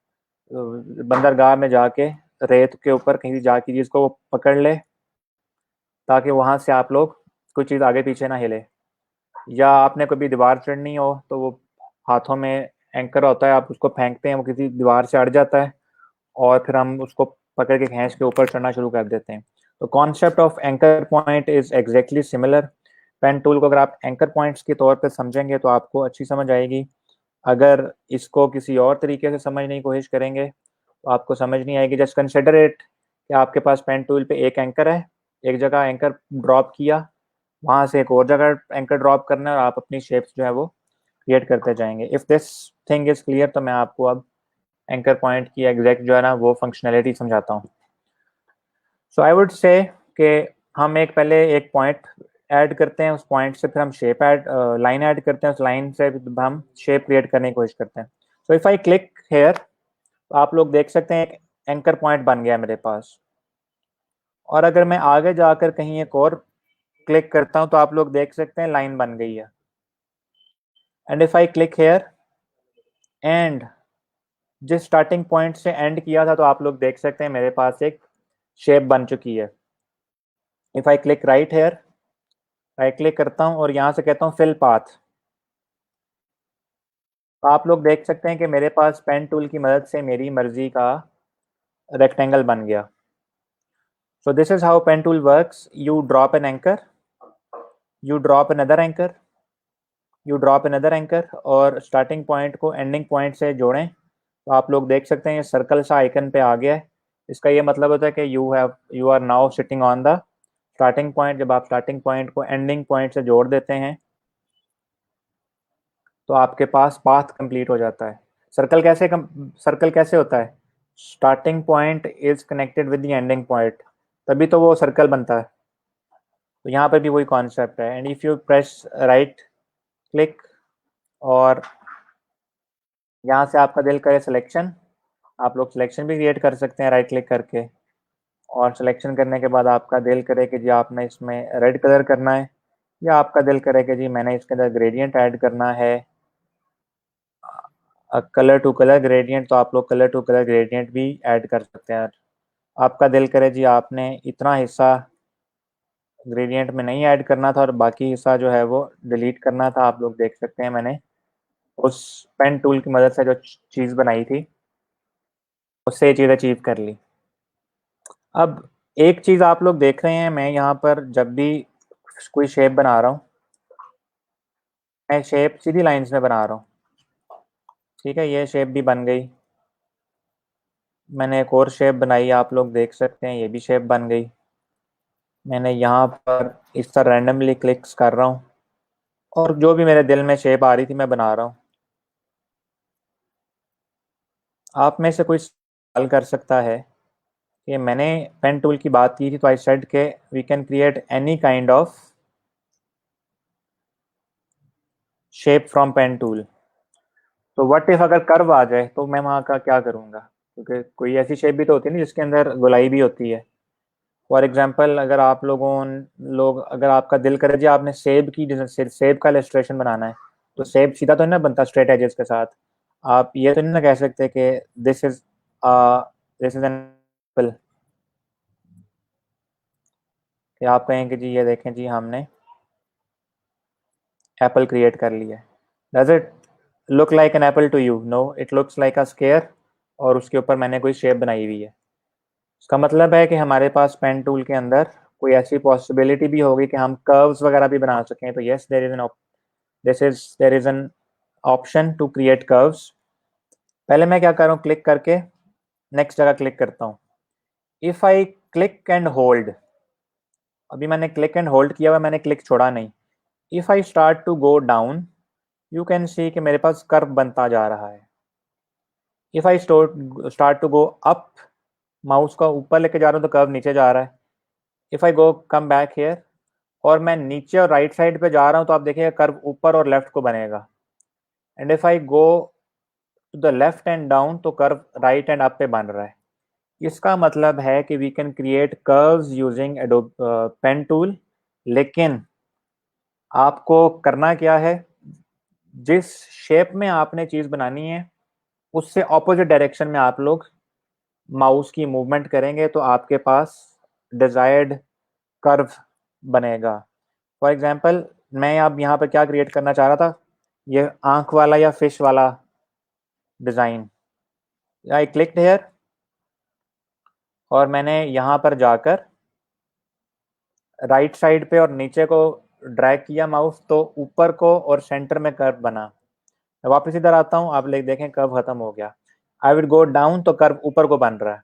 बंदरगाह में जाके रेत के ऊपर कहीं जाके चीज़ को वो पकड़ ले, ताकि वहाँ से आप लोग कोई चीज़ आगे पीछे ना हिले। या आपने कभी दीवार चढ़नी हो तो वो हाथों में एंकर होता है, आप उसको फेंकते हैं, वो किसी दीवार से अड़ जाता है और फिर हम उसको पकड़ के खींच के ऊपर चढ़ना शुरू कर देते हैं। तो concept of anchor point is exactly similar. Pen tool को अगर आप एंकर पॉइंट्स के तौर पे समझेंगे तो आपको अच्छी समझ आएगी। अगर इसको किसी और तरीके से समझने की कोशिश करेंगे तो आपको समझ नहीं आएगी। जस्ट कंसिडर इट कि आपके पास पेन टूल पे एक एंकर है, एक जगह एंकर ड्रॉप किया, वहाँ से एक और जगह एंकर ड्रॉप करना है और आप अपनी शेप्स जो है वो क्रिएट करते जाएंगे। If this thing is clear, तो मैं आपको अब एंकर पॉइंट की एग्जैक्ट जो है ना वो फंक्शनैलिटी समझाता हूँ। सो आई वुड से कि हम पहले एक पॉइंट ऐड करते हैं, उस पॉइंट से फिर हम शेप ऐड लाइन ऐड करते हैं, उस लाइन से हम शेप क्रिएट करने की कोशिश करते हैं। So if I click here, तो आप लोग देख सकते हैं एक एंकर पॉइंट बन गया मेरे पास। और अगर मैं आगे जाकर कहीं एक और क्लिक करता हूँ तो आप लोग देख सकते हैं लाइन बन गई है। And if I click here and जिस स्टार्टिंग पॉइंट से एंड किया था, तो आप लोग देख सकते हैं मेरे पास एक शेप बन चुकी है। If I click right here, right click करता हूँ और यहाँ से कहता हूँ फिल पाथ, तो आप लोग देख सकते हैं कि मेरे पास पेन टूल की मदद से मेरी मर्जी का रेक्टेंगल बन गया। So this is how pen tool works. You drop an anchor, you drop another anchor, you drop another anchor, और स्टार्टिंग पॉइंट को एंडिंग पॉइंट से जोड़ें। तो आप लोग देख सकते हैं ये सर्कल सा आइकन पे आ गया है। इसका ये मतलब होता है कि you are now sitting on the starting point. जब आप स्टार्टिंग पॉइंट को एंडिंग पॉइंट से जोड़ देते हैं तो आपके पास पाथ कंप्लीट हो जाता है। सर्कल कैसे होता है? Starting point is connected with the ending point, तभी तो वो सर्कल बनता है। तो यहाँ पर भी वही कॉन्सेप्ट है। And if you press right click और यहाँ से आपका दिल करे सिलेक्शन, आप लोग सिलेक्शन भी क्रिएट कर सकते हैं राइट क्लिक करके। और सिलेक्शन करने के बाद आपका दिल करे कि जी आपने इसमें रेड कलर करना है, या आपका दिल करे कि जी मैंने इसके अंदर ग्रेडियंट ऐड करना है, कलर टू कलर ग्रेडियंट, तो आप लोग कलर टू कलर ग्रेडियंट भी ऐड कर सकते हैं। आपका दिल करे जी आपने इतना हिस्सा ग्रेडियंट में नहीं ऐड करना था और बाकी हिस्सा जो है वो डिलीट करना था, आप लोग देख सकते हैं मैंने उस पेन टूल की मदद से जो चीज़ बनाई थी उससे ये चीज़ अचीव कर ली। अब एक चीज़ आप लोग देख रहे हैं, मैं यहाँ पर जब भी कोई शेप बना रहा हूँ, मैं शेप सीधी लाइंस में बना रहा हूँ। ठीक है, ये शेप भी बन गई। मैंने एक और शेप बनाई, आप लोग देख सकते हैं ये भी शेप बन गई। मैंने यहाँ पर इस तरह रैंडमली क्लिक्स कर रहा हूँ और जो भी मेरे दिल में शेप आ रही थी मैं बना रहा हूँ। आप में से कोई सवाल कर सकता है कि मैंने पेन टूल की बात की थी, तो आई सेड के we can create any kind of shape from pen tool. तो व्हाट इफ अगर कर्व आ जाए तो मैं वहाँ का क्या करूँगा? क्योंकि कोई ऐसी शेप भी तो होती है ना जिसके अंदर गोलाई भी होती है। फॉर एग्जांपल अगर आप लोग अगर आपका दिल करे जी आपने सेब का इलस्ट्रेशन बनाना है, तो सेब सीधा तो नहीं ना बनता स्ट्रेट एजेस के साथ। आप ये तो नहीं ना कह सकते कि this is this is an apple, कि आप कहें कि जी ये देखें जी हमने एप्पल क्रिएट कर लिया है। Does it look like an apple to you? No, it looks like a square और उसके ऊपर मैंने कोई शेप बनाई हुई है। इसका मतलब है कि हमारे पास पेन टूल के अंदर कोई ऐसी पॉसिबिलिटी भी होगी कि हम कर्व्स वगैरह भी बना सकें। तो yes, there is an option to create curves. पहले मैं क्या कर रहा हूँ, क्लिक करके नेक्स्ट जगह क्लिक करता हूँ। If I click and hold, अभी मैंने क्लिक एंड होल्ड किया हुआ, मैंने क्लिक छोड़ा नहीं। If I start to go down, you can see कि मेरे पास कर्व बनता जा रहा है। If I start to go up, mouse का ऊपर लेके जा रहा हूँ तो कर्व नीचे जा रहा है। If I go come back here और मैं नीचे और राइट साइड पे जा रहा हूँ तो आप देखिएगा कर्व ऊपर और लेफ्ट को बनेगा। And if I go to the left and down तो कर्व राइट एंड अप पे बन रहा है। इसका मतलब है कि we can create curves using pen tool. लेकिन आपको करना क्या है, जिस शेप में आपने चीज बनानी है उससे ऑपोजिट डायरेक्शन में आप लोग माउस की मूवमेंट करेंगे तो आपके पास डिजायर्ड कर्व बनेगा। फॉर एग्जांपल मैं अब यहाँ पर क्या क्रिएट करना चाह रहा था, ये आंख वाला या फिश वाला डिजाइन। आई क्लिक्ड हेयर और मैंने यहाँ पर जाकर राइट साइड पे और नीचे को ड्रैग किया माउस तो ऊपर को और सेंटर में कर्व बना। मैं वापस इधर आता हूँ, आप लोग देखें कर्व खत्म हो गया। आई वुड गो डाउन तो कर्व ऊपर को बन रहा है।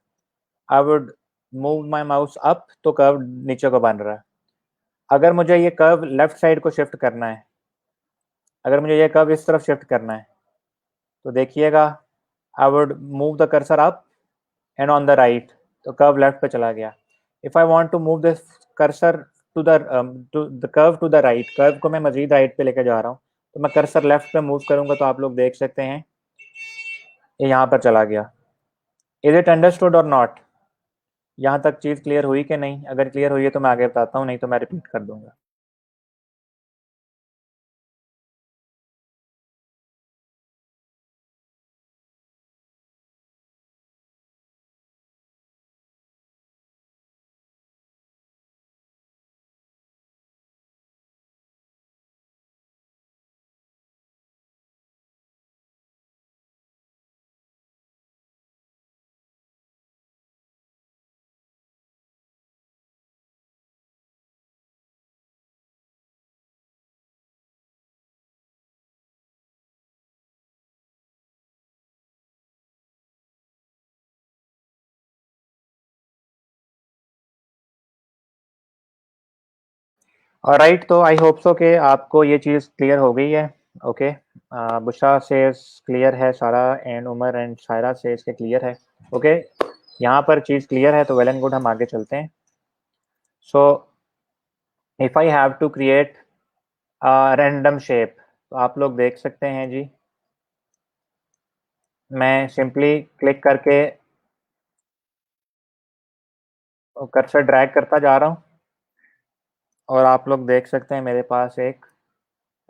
आई would move my mouse up तो कर्व नीचे को बन रहा है। अगर मुझे ये कर्व लेफ्ट साइड को शिफ्ट करना है, अगर मुझे ये कर्व इस तरफ शिफ्ट करना है तो देखिएगा I would move the cursor up and on the right तो कर्व लेफ्ट पे चला गया। If I want to move this cursor to the curve to the right, curve को मैं मजीद राइट पे लेके जा रहा हूँ तो मैं कर्सर लेफ्ट पे मूव करूंगा तो आप लोग देख सकते हैं ये यहाँ पर चला गया। इज इट अंडरस्टूड और नॉट? यहाँ तक चीज़ क्लियर हुई कि नहीं? अगर क्लियर हुई है तो मैं आगे बताता हूँ, नहीं तो मैं रिपीट कर दूंगा। राइट, तो आई होप सो कि आपको ये चीज़ क्लियर हो गई है। ओके, बुशरा से क्लियर है सारा, एंड उमर एंड शायरा से इसके क्लियर है। ओके, यहाँ पर चीज़ क्लियर है तो वेल एंड गुड, हम आगे चलते हैं। So if I have to create random shape तो आप लोग देख सकते हैं जी, मैं सिंपली क्लिक करके कर्सर ड्रैग करता जा रहा हूँ और आप लोग देख सकते हैं मेरे पास एक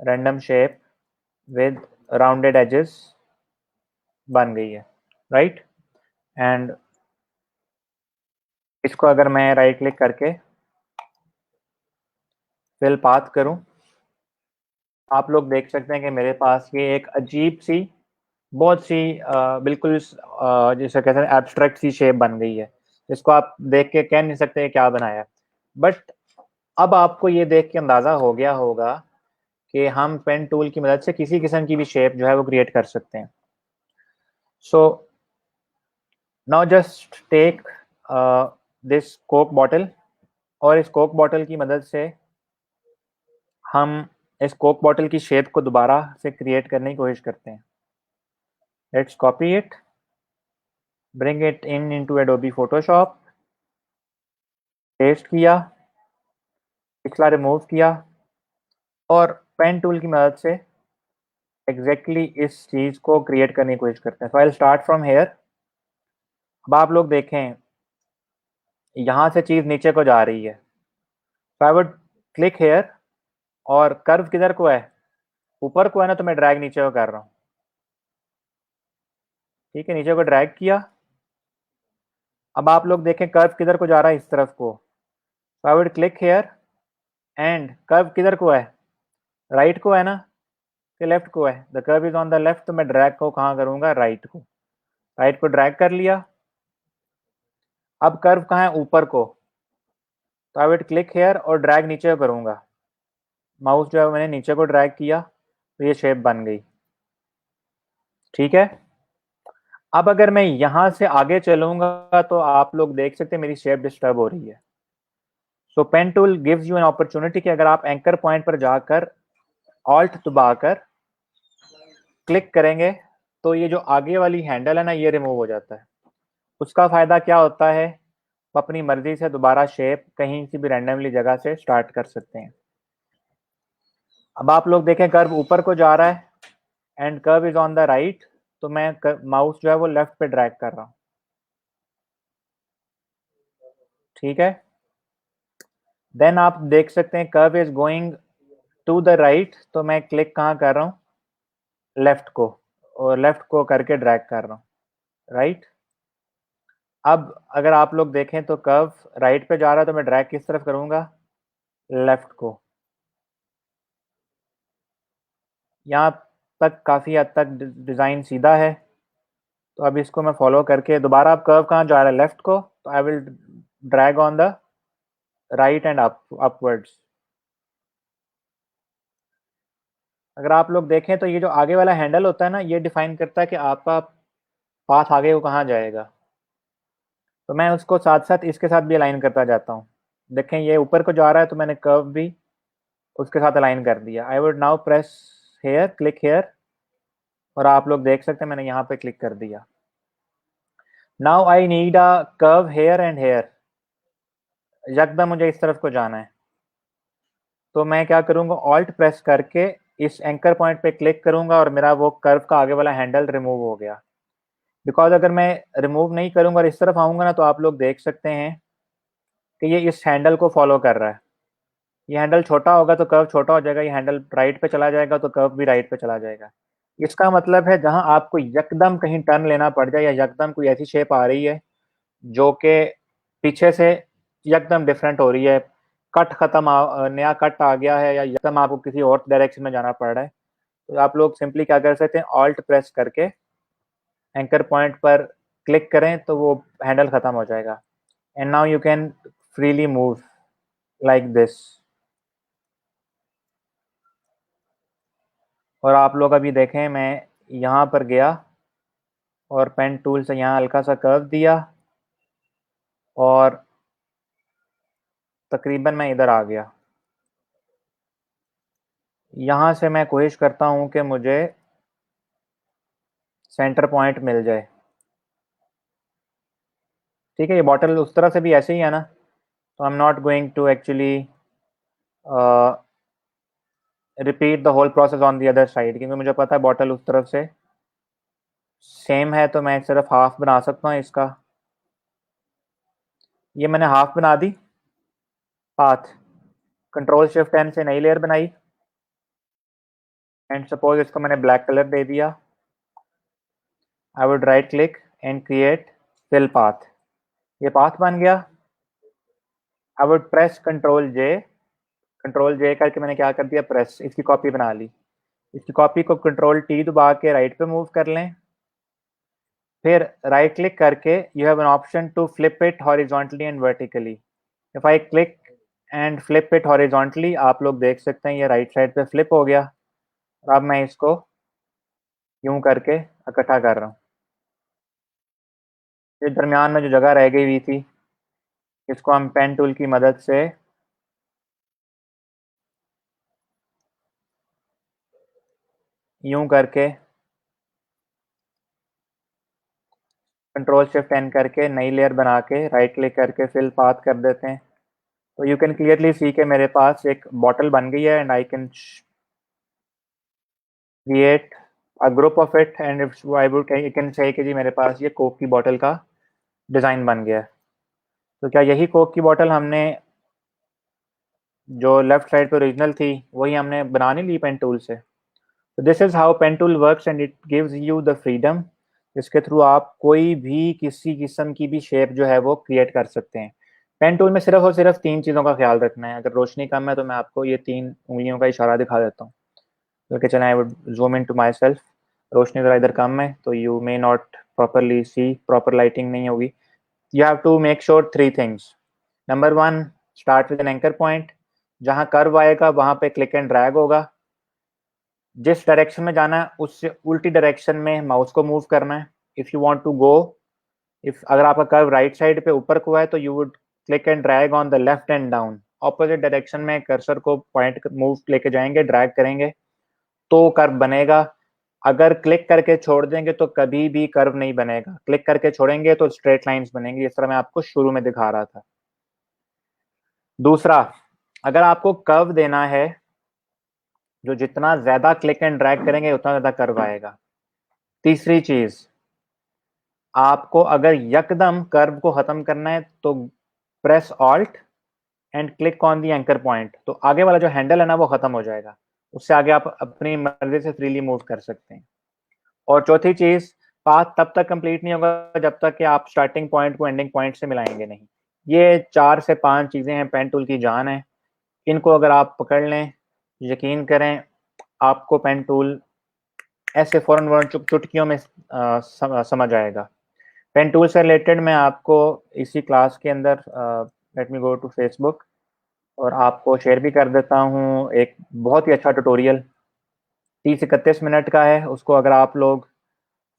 random shape with rounded edges बन गई है। राइट, एंड इसको अगर मैं राइट क्लिक करके फिल पाथ करूं, आप लोग देख सकते हैं कि मेरे पास ये एक अजीब सी, बहुत सी बिल्कुल जैसे कहते हैं एब्स्ट्रैक्ट सी शेप बन गई है, जिसको आप देख के कह नहीं सकते क्या बनाया। बट अब आपको ये देख के अंदाज़ा हो गया होगा कि हम पेन टूल की मदद से किसी किस्म की भी शेप जो है वो क्रिएट कर सकते हैं। So now just take this coke bottle, और इस कोक बॉटल की मदद से हम इस कोक बॉटल की शेप को दोबारा से क्रिएट करने की कोशिश करते हैं। Let's copy it, bring it in into Adobe Photoshop, paste किया, पिछला रिमूव किया और पेन टूल की मदद से एग्जैक्टली इस चीज़ को क्रिएट करने की कोशिश करते हैं। So I will start from here. अब आप लोग देखें यहाँ से चीज़ नीचे को जा रही है, so I would click here और कर्व किधर को है, ऊपर को है ना, तो मैं ड्रैग नीचे को कर रहा हूँ। ठीक है, नीचे को ड्रैग किया। अब आप लोग देखें कर्व किधर को जा रहा है, इस तरफ को। So I would click here and curve किधर को है, राइट को है ना कि लेफ्ट को है? The curve is on the left, तो मैं ड्रैग को कहाँ करूँगा, राइट को। राइट को ड्रैग कर लिया। अब कर्व कहाँ है, ऊपर को, तो आई वुड क्लिक हेयर और ड्रैग नीचे को करूँगा। माउस जो है मैंने नीचे को ड्रैग किया तो ये शेप बन गई। ठीक है, अब अगर मैं यहाँ से आगे चलूँगा तो आप लोग देख सकते हैं मेरी शेप डिस्टर्ब हो रही है। So pen tool gives you an opportunity कि अगर आप एंकर पॉइंट पर जाकर ऑल्ट दबाकर क्लिक करेंगे तो ये जो आगे वाली हैंडल है ना, ये रिमूव हो जाता है। उसका फ़ायदा क्या होता है, वो अपनी मर्ज़ी से दोबारा शेप कहीं से भी रैंडमली जगह से स्टार्ट कर सकते हैं। अब आप लोग देखें कर्व ऊपर को जा रहा है and curve is on the right, तो मैं माउस जो है वो लेफ्ट पे ड्रैग कर रहा हूँ, ठीक है। देन आप देख सकते हैं curve is going to the right, तो मैं क्लिक कहाँ कर रहा हूँ, लेफ्ट को, और लेफ्ट को करके ड्रैग कर रहा हूँ, राइट। अब अगर आप लोग देखें तो कर्व राइट पे जा रहा है, तो मैं ड्रैग किस तरफ करूँगा, लेफ्ट को। यहाँ तक काफ़ी हद तक डिज़ाइन सीधा है, तो अब इसको मैं फॉलो करके दोबारा, अब कर्व कहाँ जा रहा है, लेफ्ट को, तो I will drag on the right and upwards. अगर आप लोग देखें तो ये जो आगे वाला हैंडल होता है ना, ये डिफाइन करता है कि आपका पाथ आगे वो कहाँ जाएगा। तो मैं उसको साथ साथ इसके साथ भी अलाइन करता जाता हूँ। देखें ये ऊपर को जा रहा है, तो मैंने कर्व भी उसके साथ अलाइन कर दिया। I would now press here, click here, और आप लोग देख सकते हैं मैंने यहाँ पे क्लिक कर दिया। Now I need a curve here and here, यकदम मुझे इस तरफ को जाना है, तो मैं क्या करूँगा, ऑल्ट प्रेस करके इस एंकर पॉइंट पे क्लिक करूँगा और मेरा वो कर्व का आगे वाला हैंडल रिमूव हो गया। बिकॉज अगर मैं रिमूव नहीं करूँगा और इस तरफ आऊँगा ना, तो आप लोग देख सकते हैं कि ये इस हैंडल को फॉलो कर रहा है। ये हैंडल छोटा होगा तो कर्व छोटा हो जाएगा, ये हैंडल राइट पे चला जाएगा तो कर्व भी राइट पे चला जाएगा। इसका मतलब है जहाँ आपको यकदम कहीं टर्न लेना पड़ जाए, या यकदम कोई ऐसी शेप आ रही है जो कि पीछे से यकदम डिफरेंट हो रही है, कट खत्म, नया कट आ गया है, या यकदम आपको किसी और डायरेक्शन में जाना पड़ रहा है, तो आप लोग सिंपली क्या कर सकते हैं, ऑल्ट प्रेस करके एंकर पॉइंट पर क्लिक करें तो वो हैंडल खत्म हो जाएगा। And now you can freely move like this. और आप लोग अभी देखें, मैं यहाँ पर गया और पेन टूल से यहाँ हल्का सा कर्व दिया और तकरीबन मैं इधर आ गया। यहाँ से मैं कोशिश करता हूँ कि मुझे सेंटर पॉइंट मिल जाए, ठीक है। ये बॉटल उस तरह से भी ऐसे ही है ना, तो I am not going to actually repeat the whole process on the other side, क्योंकि मुझे पता है बॉटल उस तरफ से सेम है, तो मैं सिर्फ हाफ बना सकता हूँ इसका। ये मैंने हाफ बना दी पाथ, कंट्रोल शिफ्ट एन से नई लेयर बनाई, एंड सपोज इसको मैंने ब्लैक कलर दे दिया। I would right click and create fill path, ये पाथ बन गया। I would press control J करके मैंने क्या कर दिया, प्रेस, इसकी कॉपी बना ली। इसकी कॉपी को कंट्रोल टी दबा के राइट पे मूव कर लें, फिर राइट क्लिक करके you have an option to flip it horizontally and vertically. If I click and flip it horizontally, आप लोग देख सकते हैं ये राइट साइड पे फ्लिप हो गया। अब मैं इसको यूं करके इकट्ठा कर रहा हूँ। ये दरमियान में जो जगह रह गई हुई थी, इसको हम पेन टूल की मदद से यूं करके कंट्रोल शिफ्ट एन करके नई लेयर बना के राइट क्लिक करके फिल पाथ कर देते हैं। तो यू कैन क्लियरली सी के मेरे पास एक बॉटल बन गई है, and I can create a group of it, and if I would I can say कि जी मेरे पास ये कोक की बॉटल का डिज़ाइन बन गया है। तो क्या यही कोक की बॉटल हमने जो लेफ्ट साइड पे ओरिजिनल थी वही हमने बना नहीं ली पेन टूल से। तो this is how pen tool works, and it gives you the freedom, जिसके थ्रू आप कोई भी किसी किस्म की भी शेप जो है वो क्रिएट कर सकते हैं। पेन टूल में सिर्फ और सिर्फ तीन चीज़ों का ख्याल रखना है। अगर रोशनी कम है तो मैं आपको ये तीन उंगलियों का इशारा दिखा देता हूँ। ओके चलें, I would zoom in to myself. रोशनी ज़रा इधर कम है तो you may not properly see, proper lighting नहीं होगी। You have to make sure three things. Number one, start with an anchor point, जहाँ कर्व आएगा वहाँ पे क्लिक एंड ड्रैग होगा। जिस डायरेक्शन में जाना है उससे उल्टी डायरेक्शन में माउस को मूव करना है। If you want to go, if अगर आपका कर्व राइट साइड पे ऊपर को है तो you would click and drag on the left and down. Opposite direction में कर्सर को पॉइंट मूव लेके जाएंगे, ड्रैग करेंगे तो कर्व बनेगा। अगर क्लिक करके छोड़ देंगे तो कभी भी कर्व नहीं बनेगा, क्लिक करके छोड़ेंगे तो स्ट्रेट लाइंस बनेंगी, इस तरह मैं आपको शुरू में दिखा रहा था। दूसरा, अगर आपको कर्व देना है, जो जितना ज्यादा क्लिक एंड ड्रैग करेंगे उतना ज्यादा कर्व आएगा। तीसरी चीज, आपको अगर यकदम कर्व को खत्म करना है तो press alt and click on the anchor point, तो आगे वाला जो हैंडल है ना वो खत्म हो जाएगा, उससे आगे आप अपनी मर्जी से फ्रीली मूव कर सकते हैं। और चौथी चीज, पाथ तब तक कंप्लीट नहीं होगा जब तक कि आप स्टार्टिंग पॉइंट को एंडिंग पॉइंट से मिलाएंगे नहीं। ये 4 से 5 चीजें हैं, पेन टूल की जान है। इनको अगर आप पकड़ लें, यकीन करें, आपको पेन टूल ऐसे फौरन वरन चुटकियों में समझ आएगा। पेन टूल से रिलेटेड मैं आपको इसी क्लास के अंदर, let me go to Facebook, और आपको शेयर भी कर देता हूँ एक बहुत ही अच्छा ट्यूटोरियल, 30-31 मिनट का है। उसको अगर आप लोग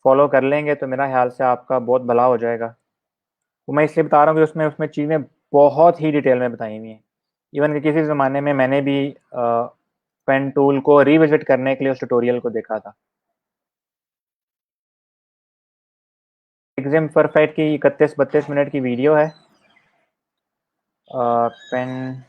फॉलो कर लेंगे तो मेरा ख्याल से आपका बहुत भला हो जाएगा। तो मैं इसलिए बता रहा हूँ कि उसमें उसमें चीज़ें बहुत ही डिटेल में बताई हुई हैं। इवन कि किसी ज़माने में मैंने भी पेन टूल को रिविजिट करने के लिए उस ट्यूटोरियल को देखा था। एग्जिम परफेक्ट की 31-32 मिनट की वीडियो है। पेन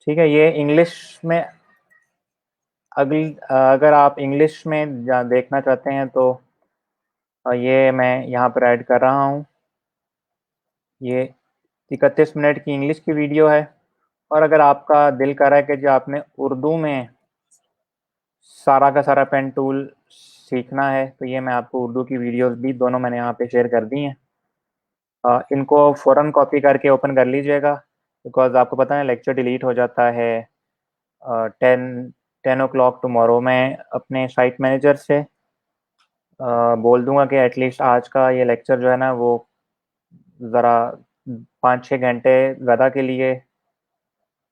ठीक है, ये इंग्लिश में, अगली अगर आप इंग्लिश में देखना चाहते हैं तो ये मैं यहाँ पर ऐड कर रहा हूँ। ये 31 मिनट की इंग्लिश की वीडियो है। और अगर आपका दिल कर रहा है कि जो आपने उर्दू में सारा का सारा पेन टूल सीखना है, तो ये मैं आपको उर्दू की वीडियोस भी दोनों मैंने यहाँ पे शेयर कर दी हैं। इनको फ़ौरन कॉपी करके ओपन कर लीजिएगा, बिकॉज आपको पता है लेक्चर डिलीट हो जाता है 10 o'clock टुमारो। मैं अपने साइट मैनेजर से बोल दूंगा कि एटलीस्ट आज का ये लेक्चर जो है ना वो ज़रा 5-6 घंटे ज़्यादा के लिए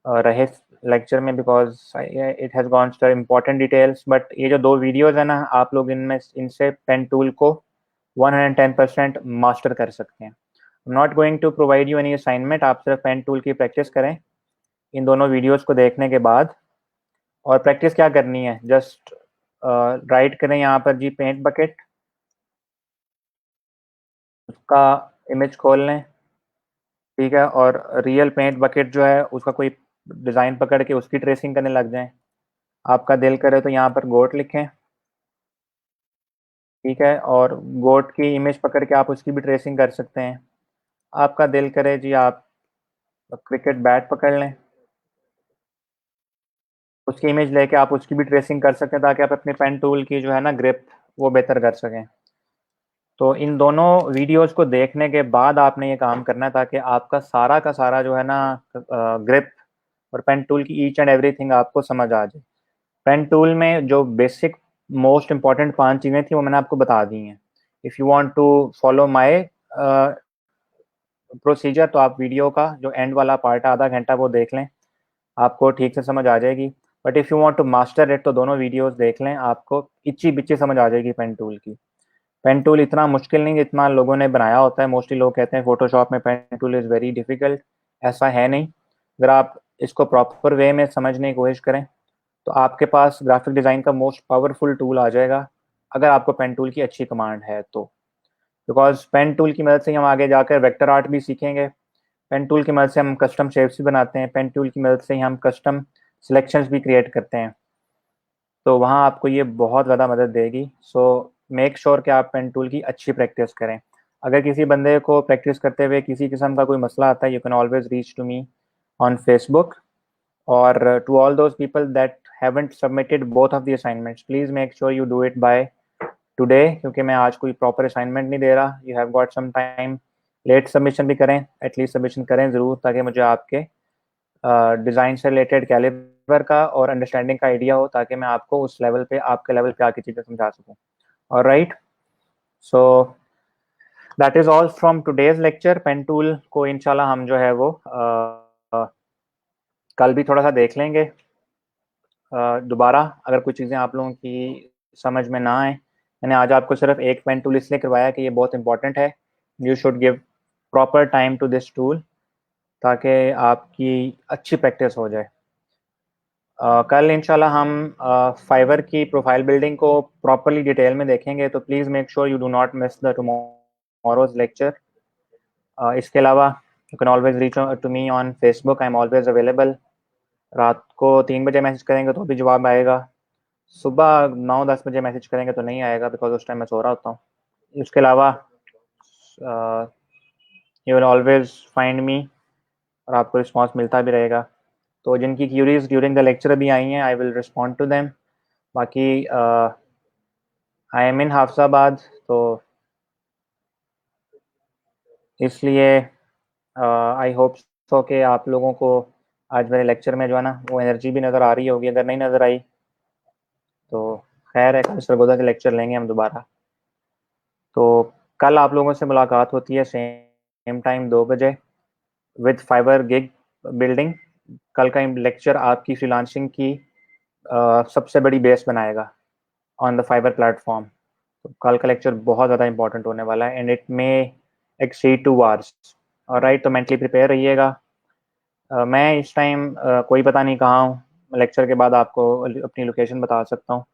रहे लेक्चर में, because it has gone to important details. But ये जो 2 वीडियोज़ है ना, आप लोग इनमें इनसे पेन टूल को 110% मास्टर कर सकते हैं। Not going to provide you any assignment, आप सिर्फ पेन टूल की प्रैक्टिस करें इन दोनों वीडियोज़ को देखने के बाद। और प्रैक्टिस क्या करनी है, जस्ट राइट करें यहाँ पर जी पेंट बकेट, उसका इमेज खोल लें, ठीक है, और रियल पेंट बकेट जो है उसका कोई डिज़ाइन पकड़ के उसकी ट्रेसिंग करने लग जाएं। आपका दिल करे तो यहाँ पर गोट लिखें, ठीक है, और गोट की इमेज पकड़ के आप उसकी भी ट्रेसिंग कर सकते हैं। आपका दिल करे जी आप क्रिकेट बैट पकड़ लें, उसकी इमेज लेके आप उसकी भी ट्रेसिंग कर सकते हैं, ताकि आप अपने पेन टूल की जो है ना ग्रिप वो बेहतर कर सकें। तो इन दोनों वीडियोस को देखने के बाद आपने ये काम करना है, ताकि आपका सारा का सारा जो है ना ग्रिप और पेन टूल की ईच एंड एवरीथिंग आपको समझ आ जाए। पेन टूल में जो बेसिक मोस्ट इंपॉर्टेंट 5 चीज़ें थी वो मैंने आपको बता दी हैं। If you want to follow my procedure, तो आप वीडियो का जो एंड वाला पार्ट है आधा घंटा वो देख लें, आपको ठीक से समझ आ जाएगी। But if you want to master it तो दोनों वीडियोस देख लें, आपको इच्ची बिच्ची समझ आ जाएगी पेन टूल की। पेन टूल इतना मुश्किल नहीं जितना लोगों ने बनाया होता है। मोस्टली लोग कहते हैं फोटोशॉप में pen tool is very difficult, ऐसा है नहीं। अगर आप इसको प्रॉपर वे में समझने की कोशिश करें तो आपके पास ग्राफिक डिज़ाइन का मोस्ट पावरफुल टूल आ जाएगा, अगर आपको पेन टूल की अच्छी कमांड है तो। बिकॉज पेन टूल की मदद से हम आगे जाकर वेक्टर आर्ट भी सीखेंगे, पेन टूल की मदद से हम कस्टम शेप्स भी बनाते हैं, पेन टूल की मदद से ही हम कस्टम सिलेक्शंस भी क्रिएट करते हैं। तो वहाँ आपको ये बहुत ज़्यादा मदद देगी। सो मेक श्योर कि आप पेन टूल की अच्छी प्रैक्टिस करें। अगर किसी बंदे को प्रैक्टिस करते हुए किसी किस्म का कोई मसला आता है, you can always reach to me on Facebook. और to all those people that haven't submitted both of the assignments, please make sure you do it by today, क्योंकि मैं आज कोई प्रॉपर असाइनमेंट नहीं दे रहा। You have got some time, late submission भी करें, एटलीस्ट सबमिशन करें ज़रूर, ताकि मुझे आपके डिज़ाइन से रिलेटेड कैलिबर का और अंडरस्टैंडिंग का आइडिया हो, ताकि मैं आपको उस लेवल पे, आपके लेवल पे आके चीज़ें समझा सकूँ। Alright, so that is all from today's lecture. Pen tool को इंशाल्लाह हम जो है वो कल भी थोड़ा सा देख लेंगे दोबारा, अगर कुछ चीज़ें आप लोगों की समझ में ना आए। मैंने आज आपको सिर्फ एक पेन टूल इसलिए करवाया कि ये बहुत इंपॉर्टेंट है। You should give proper time to this tool, ताकि आपकी अच्छी प्रैक्टिस हो जाए। कल इंशाल्लाह हम फाइवर की प्रोफाइल बिल्डिंग को प्रॉपरली डिटेल में देखेंगे, तो please make sure you do not miss the tomorrow's lecture. इसके अलावा you can always reach to me on Facebook, I am always available. रात को 3 बजे मैसेज करेंगे तो भी जवाब आएगा, सुबह 9-10 बजे मैसेज करेंगे तो नहीं आएगा, बिकॉज उस टाइम मैं सो रहा होता हूँ। इसके अलावा you will always find me, और आपको रिस्पॉन्स मिलता भी रहेगा। तो जिनकी क्यूरीज ड्यूरिंग द लेक्चर अभी आई हैं, I will respond to them. बाकी आई एम इन हाफसाबाद, तो इसलिए आई होप सो कि आप लोगों को आज मेरे लेक्चर में जो है ना वो एनर्जी भी नज़र आ रही होगी। अगर नहीं नज़र आई तो खैर है, कल सरगोदा के लेक्चर लेंगे हम दोबारा। तो कल आप लोगों से मुलाकात होती है सेम टाइम 2 बजे विद फाइबर गिग बिल्डिंग। कल का लेक्चर आपकी फ्रीलांसिंग की सबसे बड़ी बेस बनाएगा ऑन द फाइबर प्लेटफॉर्म। तो कल का लेक्चर बहुत ज़्यादा इंपॉर्टेंट होने वाला है, and it may exceed 2 hours. Right, तो मेंटली प्रिपेयर रहिएगा। मैं इस टाइम कोई पता नहीं कहाँ हूँ, लेक्चर के बाद आपको अपनी लोकेशन बता सकता हूँ।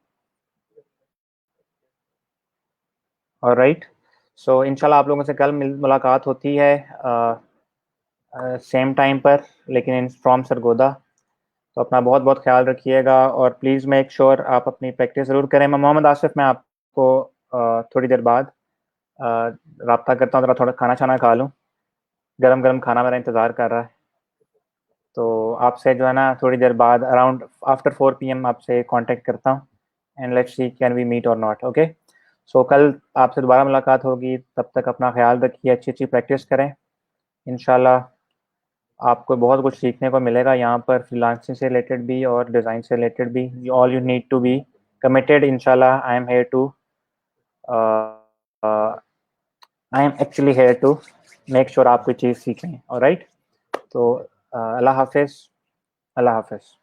और राइट, सो इंशाल्लाह आप लोगों से कल मुलाकात होती है सेम टाइम पर, लेकिन इन फ्रॉम सरगोदा। तो अपना बहुत बहुत ख्याल रखिएगा, और प्लीज़ मेक श्योर आप अपनी प्रैक्टिस ज़रूर करें। मैं मोहम्मद आसिफ, मैं आपको थोड़ी देर बाद रब्ता करता हूँ, ज़रा थोड़ा खाना छाना खा लूँ, गरम गरम खाना मेरा इंतज़ार कर रहा है। तो आपसे जो है ना थोड़ी देर बाद अराउंड आफ्टर 4 PM आपसे कांटेक्ट करता हूँ, and let's see can we meet और नॉट। ओके, सो कल आपसे दोबारा मुलाकात होगी, तब तक अपना ख्याल रखिए, अच्छी अच्छी प्रैक्टिस करें। इंशाल्लाह आपको बहुत कुछ सीखने को मिलेगा यहाँ पर, फ्रीलांसिंग से रिलेटेड भी और डिज़ाइन से रिलेटेड भी। All you need to be committed. इंशाल्लाह I am here to I am actually here to make sure आप कोई चीज़ सीखें। ऑलराइट, तो अल्लाह हाफिज़, अल्लाह हाफिज़।